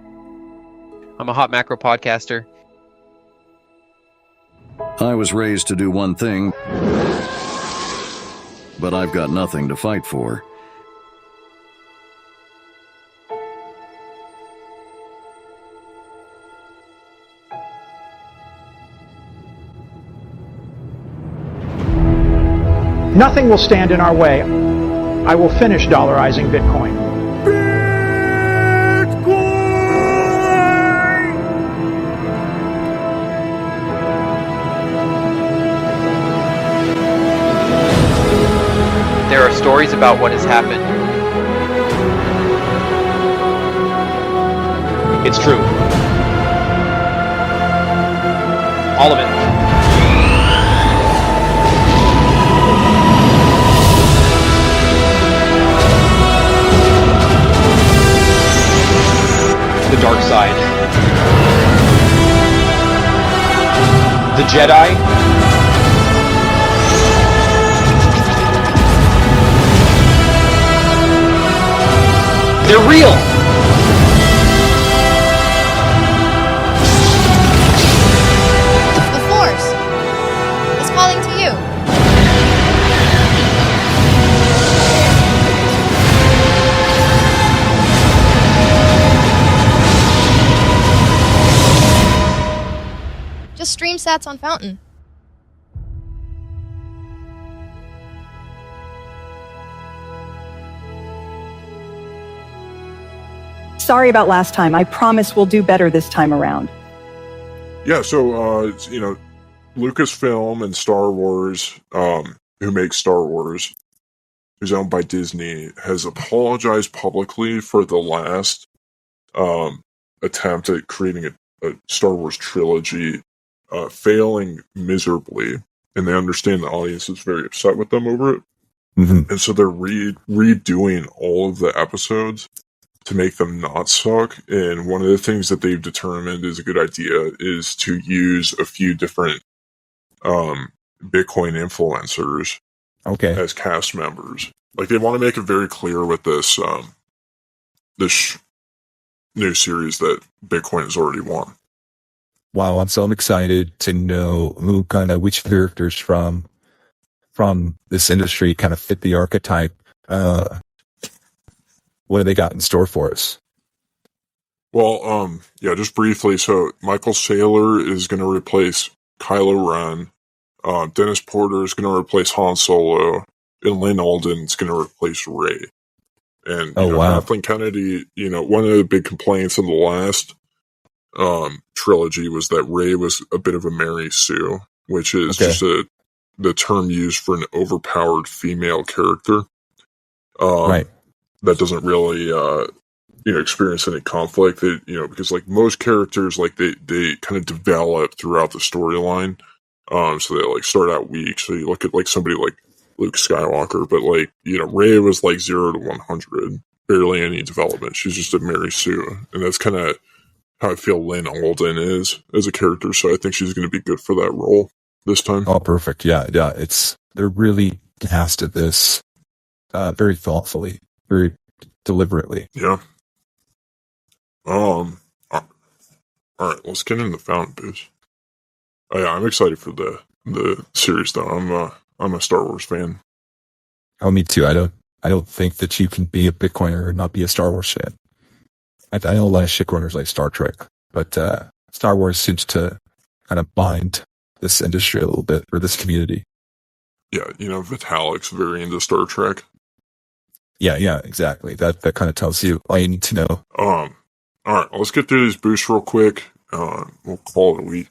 I'm a hot macro podcaster.
I was raised to do one thing, but I've got nothing to fight for.
Nothing will stand in our way. I will finish dollarizing Bitcoin.
There are stories about what has happened. It's true. All of it.
dark side. The Jedi. They're real!
The Force is calling to you. Just stream sats on Fountain.
Sorry about last time. I promise we'll do better this time around.
Yeah, so Lucasfilm and Star Wars, who makes Star Wars, who's owned by Disney, has apologized publicly for the last attempt at creating a Star Wars trilogy, failing miserably, and they understand the audience is very upset with them over it.
Mm-hmm.
And so they're redoing all of the episodes to make them not suck. And one of the things that they've determined is a good idea is to use a few different Bitcoin influencers as cast members. Like, they want to make it very clear with this this new series that Bitcoin has already won.
Wow, I'm so excited to know which characters from this industry kind of fit the archetype. What have they got in store for us?
Well, just briefly. So Michael Saylor is going to replace Kylo Ren. Dennis Porter is going to replace Han Solo, and Lynn Alden is going to replace Rey. And Kathleen Kennedy, one of the big complaints in the last trilogy was that Rey was a bit of a Mary Sue, which is just the term used for an overpowered female character.
Right.
That doesn't really, experience any conflict. They, because like most characters, like they kind of develop throughout the storyline. So they like start out weak. So you look at like somebody like Luke Skywalker, but like, Rey was like 0 to 100, barely any development. She's just a Mary Sue. And that's kind of how I feel Lynn Alden is as a character. So I think she's going to be good for that role this time.
Oh, perfect. Yeah. They're really casted this very thoughtfully, very deliberately.
Yeah. All right, let's get into Fountain Boost. Oh, yeah, I'm excited for the series though. I'm a Star Wars fan.
Oh, me too. I don't think that you can be a Bitcoiner and not be a Star Wars fan. I know a lot of shitcoiners like Star Trek, but Star Wars seems to kind of bind this industry a little bit, or this community.
Yeah, Vitalik's very into Star Trek.
Yeah, exactly. That kind of tells you all you need to know.
All right, let's get through these boosts real quick. We'll call it a week.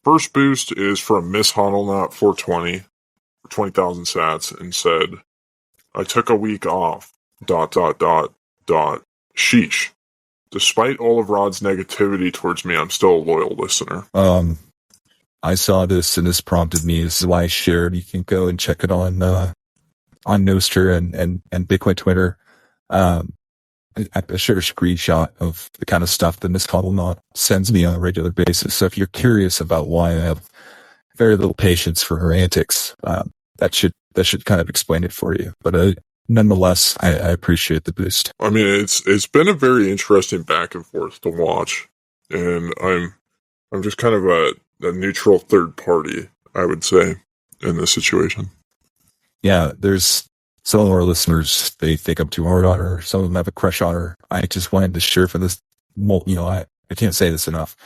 First boost is from Miss Hoddelnut 420 for 20,000 sats and said, I took a week off, ... Sheesh. Despite all of Rod's negativity towards me, I'm still a loyal listener.
I saw this and this prompted me. This is why I shared. You can go and check it on Nostr and Bitcoin Twitter. I shared a screenshot of the kind of stuff that Miss Hoddelnut sends me on a regular basis. So if you're curious about why I have very little patience for her antics, that should kind of explain it for you. But nonetheless, I appreciate the boost.
I mean, it's been a very interesting back and forth to watch, and I'm just kind of a neutral third party, I would say, in this situation.
Yeah, there's some of our listeners, they think I'm too hard on her. Some of them have a crush on her. I just wanted to share for this. I can't say this enough.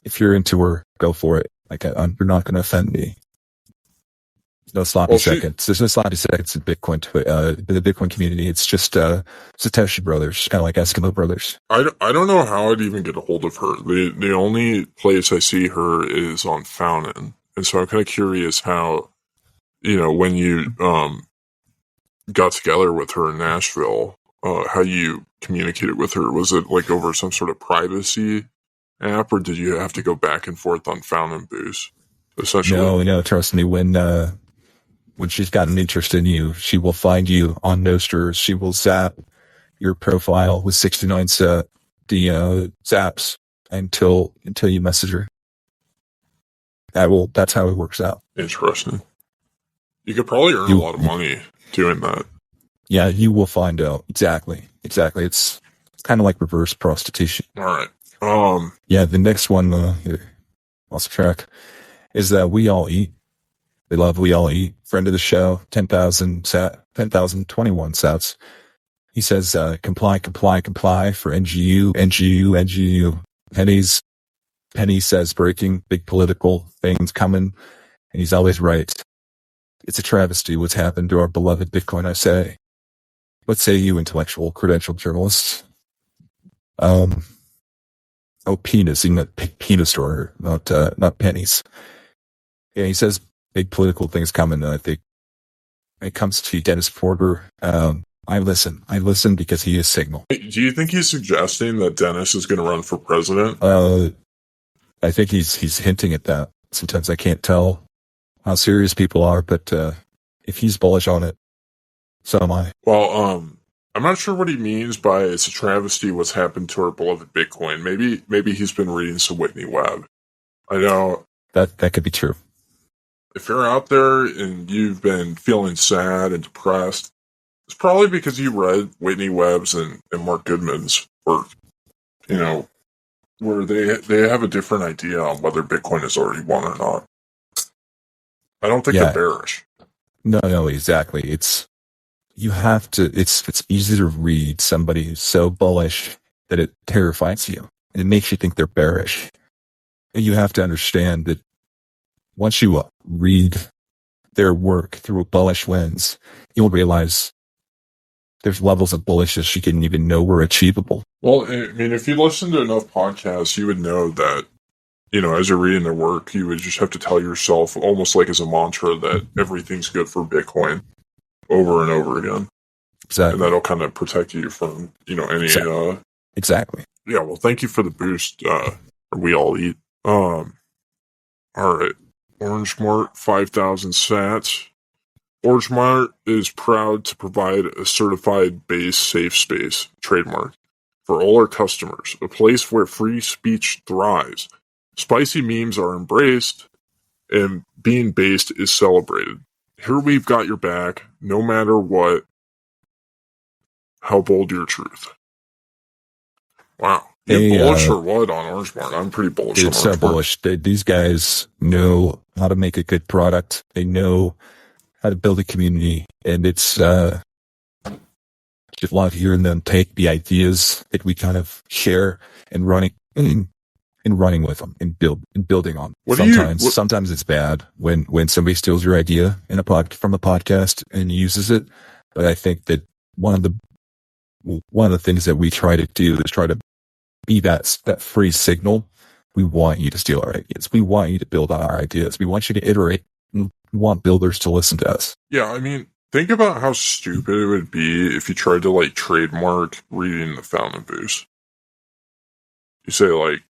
If you're into her, go for it. You're not going to offend me. No sloppy seconds. There's no sloppy seconds in Bitcoin. The Bitcoin community. It's just Satoshi brothers, kind of like Eskimo brothers.
I don't know how I'd even get a hold of her. The only place I see her is on Fountain, and so I'm kind of curious how, when you got together with her in Nashville, how you communicated with her. Was it like over some sort of privacy app, or did you have to go back and forth on Fountain Boost? Essentially,
no. Trust me, when she's got an interest in you, she will find you on Nostr. She will zap your profile with 69 zaps until you message her. That's how it works out.
Interesting. You could probably earn a lot of money doing that.
Yeah, you will find out. Exactly. It's kind of like reverse prostitution.
All right.
Yeah, the next one, lost track, is that We All Eat. They love We All Eat. Friend of the show, 10,021 sats. He says, comply for NGU. Penny says breaking, big political things coming, and he's always right. It's a travesty what's happened to our beloved Bitcoin, I say. What say you, intellectual, credentialed journalists? Penis, you meant penis store, not pennies. Yeah, he says big political things coming, and I think when it comes to Dennis Porter, I listen because he is signal.
Do you think he's suggesting that Dennis is going to run for president?
I think he's hinting at that. Sometimes I can't tell how serious people are, but if he's bullish on it, so am I.
Well, I'm not sure what he means by it's a travesty what's happened to our beloved Bitcoin. Maybe he's been reading some Whitney Webb. I know
that could be true.
If you're out there and you've been feeling sad and depressed, it's probably because you read Whitney Webb's and Mark Goodman's work. You know, where they have a different idea on whether Bitcoin is already won or not. I don't think they're bearish.
No, exactly. It's easy to read somebody who's so bullish that it terrifies you and it makes you think they're bearish. And you have to understand that once you read their work through a bullish lens, you'll realize there's levels of bullishness you didn't even know were achievable.
Well, I mean, if you listen to enough podcasts, you would know that, you know, as you're reading their work, you would just have to tell yourself almost like as a mantra that everything's good for Bitcoin over and over again.
Exactly.
And that'll kind of protect you from, you know, any...
Exactly.
Yeah, well, thank you for the boost. We all eat. All right. Orange Mart, 5,000 sats. Orange Mart is proud to provide a certified base safe space, trademark, for all our customers, a place where free speech thrives. Spicy memes are embraced, and being based is celebrated. Here we've got your back, no matter what. How bold your truth. Wow. You bullish or what on Orange Mart? I'm pretty bullish on Orange Mart.
It's so bullish. These guys know how to make a good product. They know how to build a community. And it's just love hearing them take the ideas that we kind of share and running with them and building on. Sometimes it's bad when somebody steals your idea from a podcast and uses it. But I think that one of the things that we try to do is try to be that free signal. We want you to steal our ideas. We want you to build on our ideas. We want you to iterate. We want builders to listen to us.
Yeah, I mean, think about how stupid it would be if you tried to, like, trademark reading the fountain boost. You say, like,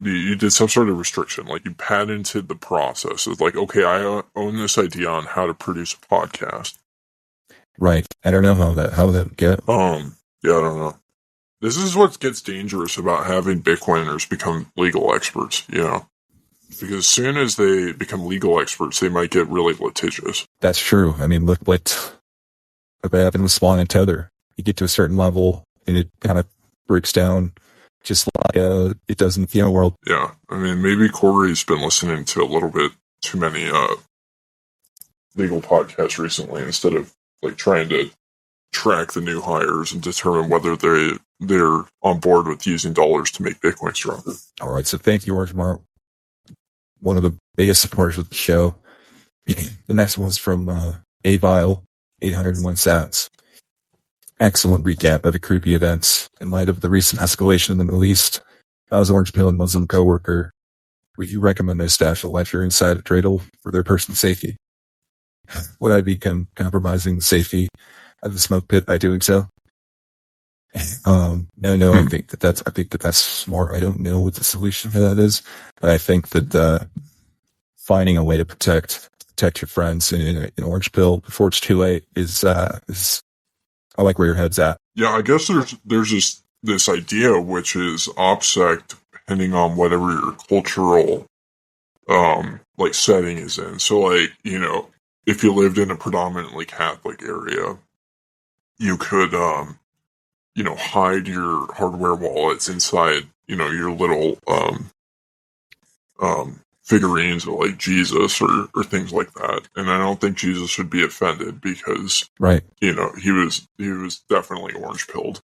you did some sort of restriction, like you patented the process. It's like, okay, I own this idea on how to produce a podcast.
Right. I don't know how that get.
Yeah, I don't know. This is what gets dangerous about having Bitcoiners become legal experts, you know? Because as soon as they become legal experts, they might get really litigious.
That's true. I mean, look what happened with Spawn and Tether. You get to a certain level, and it kind of breaks down just like it does in the piano world.
Yeah. I mean, maybe Corey's been listening to a little bit too many legal podcasts recently instead of, like, trying to track the new hires and determine whether they're on board with using dollars to make Bitcoin stronger.
All right, so thank you, Orange Mart. One of the biggest supporters of the show. The next one's from Avile, 801 sats. Excellent recap of the creepy events in light of the recent escalation in the Middle East. I was Orange Pill and Muslim coworker. Would you recommend they stash a ledger inside a dreidel for their personal safety? Would I be compromising the safety of the smoke pit by doing so? No, I think that's smart. I don't know what the solution for that is, but I think that finding a way to protect your friends in Orange Pill before it's too late is I like where your head's at.
Yeah, I guess there's this idea which is OPSEC depending on whatever your cultural like setting is in. So like, you know, if you lived in a predominantly Catholic area, you could you know, hide your hardware wallets inside, you know, your little figurines of like Jesus or things like that. And I don't think Jesus should be offended because
Right.
you know, he was definitely orange pilled.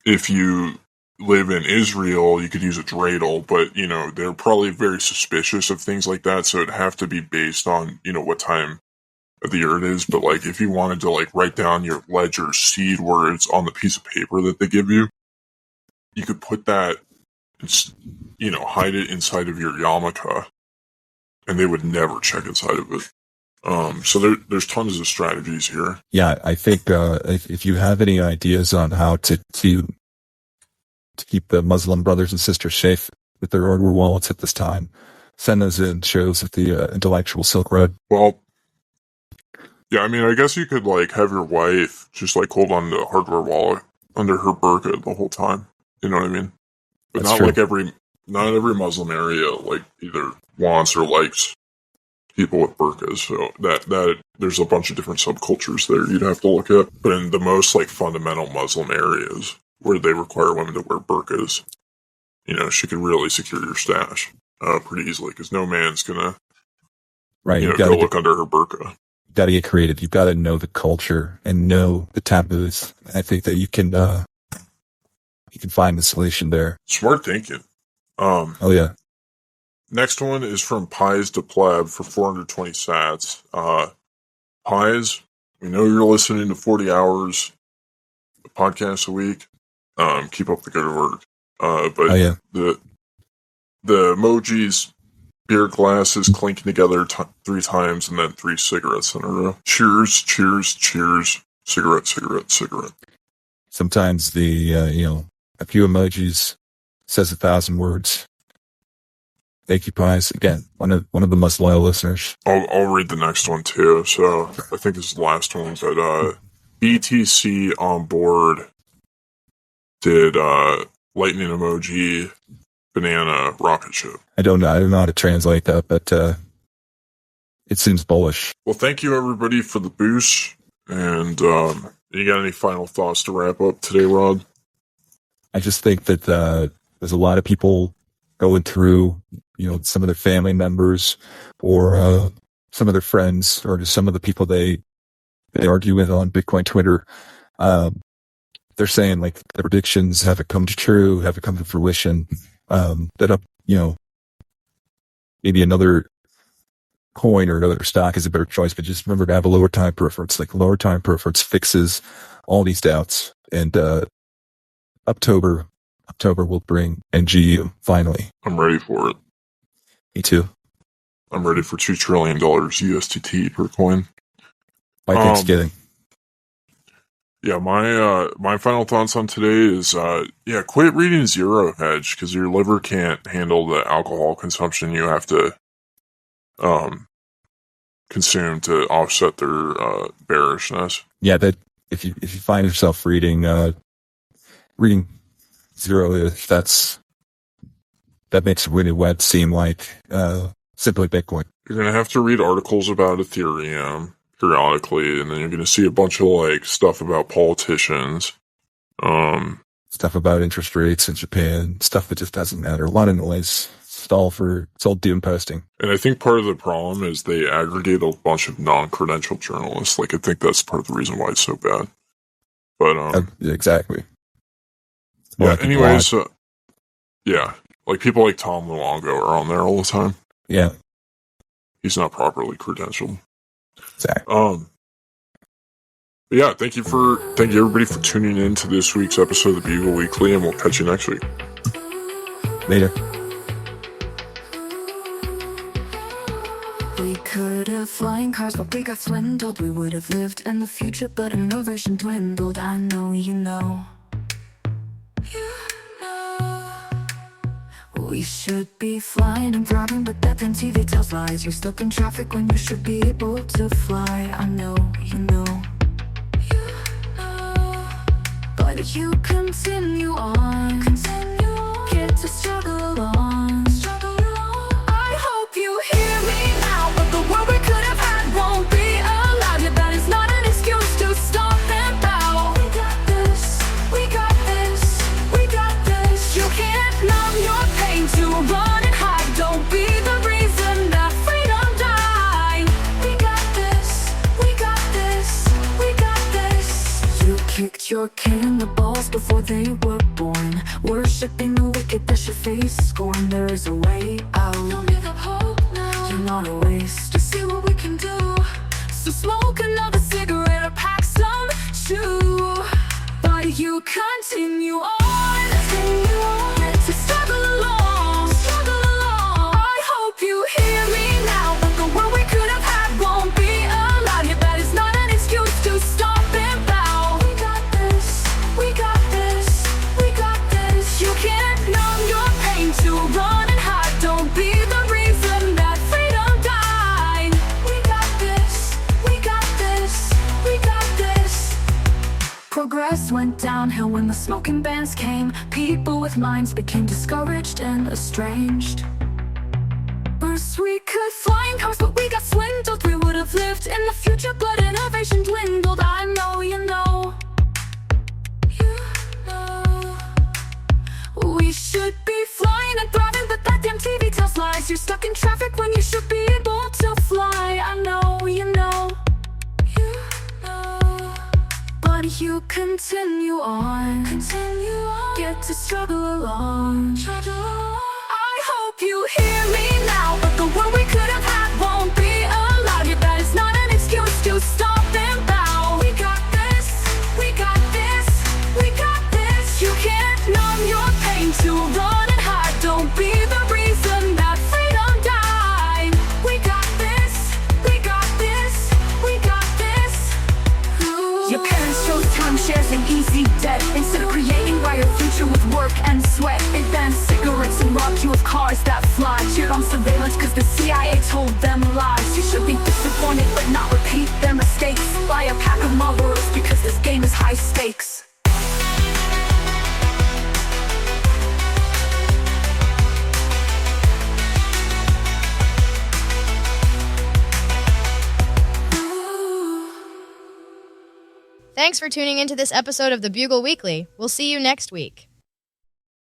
If you live in Israel, you could use a dreidel, but you know, they're probably very suspicious of things like that, so it'd have to be based on, you know, what time of the year it is. But like if you wanted to like write down your ledger seed words on the piece of paper that they give you, you could put that, you know, hide it inside of your yarmulke, and they would never check inside of it. So there's tons of strategies here.
Yeah, I think if you have any ideas on how to keep the Muslim brothers and sisters safe with their hardware wallets at this time, send those in. Shows at the Intellectual Silk Road.
Well, yeah, I mean, I guess you could like have your wife just like hold on to the hardware wallet under her burqa the whole time. You know what I mean? But
That's
not
true.
like not every Muslim area like either wants or likes people with burqas. So that there's a bunch of different subcultures there you'd have to look at. But in the most like fundamental Muslim areas where they require women to wear burqas, you know, she could really secure your stash pretty easily because no man's gonna
Right.
you know, go look under her burqa.
You got to get creative. You've got to know the culture and know the taboos. I think that you can find the solution there.
Smart thinking.
Oh yeah.
Next one is from Pies to Pleb for 420 sats. Pies, we know you're listening to 40 hours of podcasts a week. Keep up the good work. But
Oh yeah.
the emojis, beer glasses clinking together 3 times, and then 3 cigarettes in a row. Cheers, cheers, cheers. Cigarette, cigarette, cigarette.
Sometimes the you know, a few emojis says 1,000 words. Thank you, Pies. Again, one of the most loyal listeners.
I'll read the next one too. So I think this is the last one. But BTC on board did lightning emoji, banana, rocket ship.
I don't know how to translate that, but it seems bullish.
Well, thank you everybody for the boost. And you got any final thoughts to wrap up today, Rod?
I just think that there's a lot of people going through, you know, some of their family members or some of their friends or just some of the people they argue with on Bitcoin Twitter. They're saying like the predictions haven't come true, haven't come to fruition. That you know, maybe another coin or another stock is a better choice, but just remember to have a lower time preference. Like lower time preference fixes all these doubts. And October will bring NGU finally.
I'm ready for it.
Me too.
I'm ready for $2 trillion USDT per coin.
By Thanksgiving.
Yeah, my final thoughts on today is quit reading Zero Hedge because your liver can't handle the alcohol consumption you have to consume to offset their bearishness.
Yeah, that if you find yourself reading Zero, that makes Winnie Wet seem like simply Bitcoin.
You're gonna have to read articles about Ethereum periodically, and then you're gonna see a bunch of like stuff about politicians,
stuff about interest rates in Japan, stuff that just doesn't matter. A lot of noise. It's all doom posting.
And I think part of the problem is they aggregate a bunch of non-credentialed journalists. Like I think that's part of the reason why it's so bad. But
exactly.
Yeah. Anyways, like people like Tom Luongo are on there all the time.
Yeah.
He's not properly credentialed.
Exactly.
But yeah, thank you everybody for tuning in to this week's episode of the Bugle Weekly, and we'll catch you next week.
Later.
We could have flying cars, but we got swindled. We would have lived in the future, but our vision dwindled. I know you know. We should be flying and driving, but that then TV tells lies. You're stuck in traffic when you should be able to fly. I know you know. but you continue on. Get to struggle along. I hope you hear me now, but the world we could have had won't be allowed. Yet that is not an excuse to stop and bow. We got this, we got this, we got this. You can't numb your pain to run and hide. Don't be the reason that freedom died. We got this, we got this, we got this. You kicked your king in the balls before they were born, worshipping the wicked that should face scorn. There is a way out. Don't give up hope now. You're not a waste. Just see what we can do. So smoke another cigarette or pack some chew. But you continue on. Get to struggle along. I hope you hear me now, but the world we could have had won't be allowed. Yet that is not an excuse to stop and bow. We got this, we got this, we got this. You can't numb your pain to run and hide. Don't be the reason that freedom died. We got this, we got this, we got this. Progress went downhill when the smoking bans came. People with minds became discouraged and estranged. First we could fly in cars, but we got swindled. We would have lived in the future, but innovation dwindled. I know you know. You know. We should be flying and thriving, but that damn TV tells lies. You're stuck in traffic when you should be able to fly. I know you know. You know. But you continue on. Get to struggle along. I hope you hear me now, but the world we could have had won't be allowed. Yet that is not an excuse to stop and bow. We got this, we got this, we got this. You can't numb your pain to run and hide. Don't be the reason that freedom died. We got this, we got this, we got this. Ooh. Your parents chose timeshares and easy debt instead of creating brighter future with work and sweat. They banned cigarettes and robbed you of cars that fly. Cheered on surveillance cause the CIA told them lies. You should be disappointed but not repeat their mistakes. Buy a pack of Marlboros because this game is high stakes.
Thanks for tuning into this episode of the Bugle Weekly. We'll see you next week.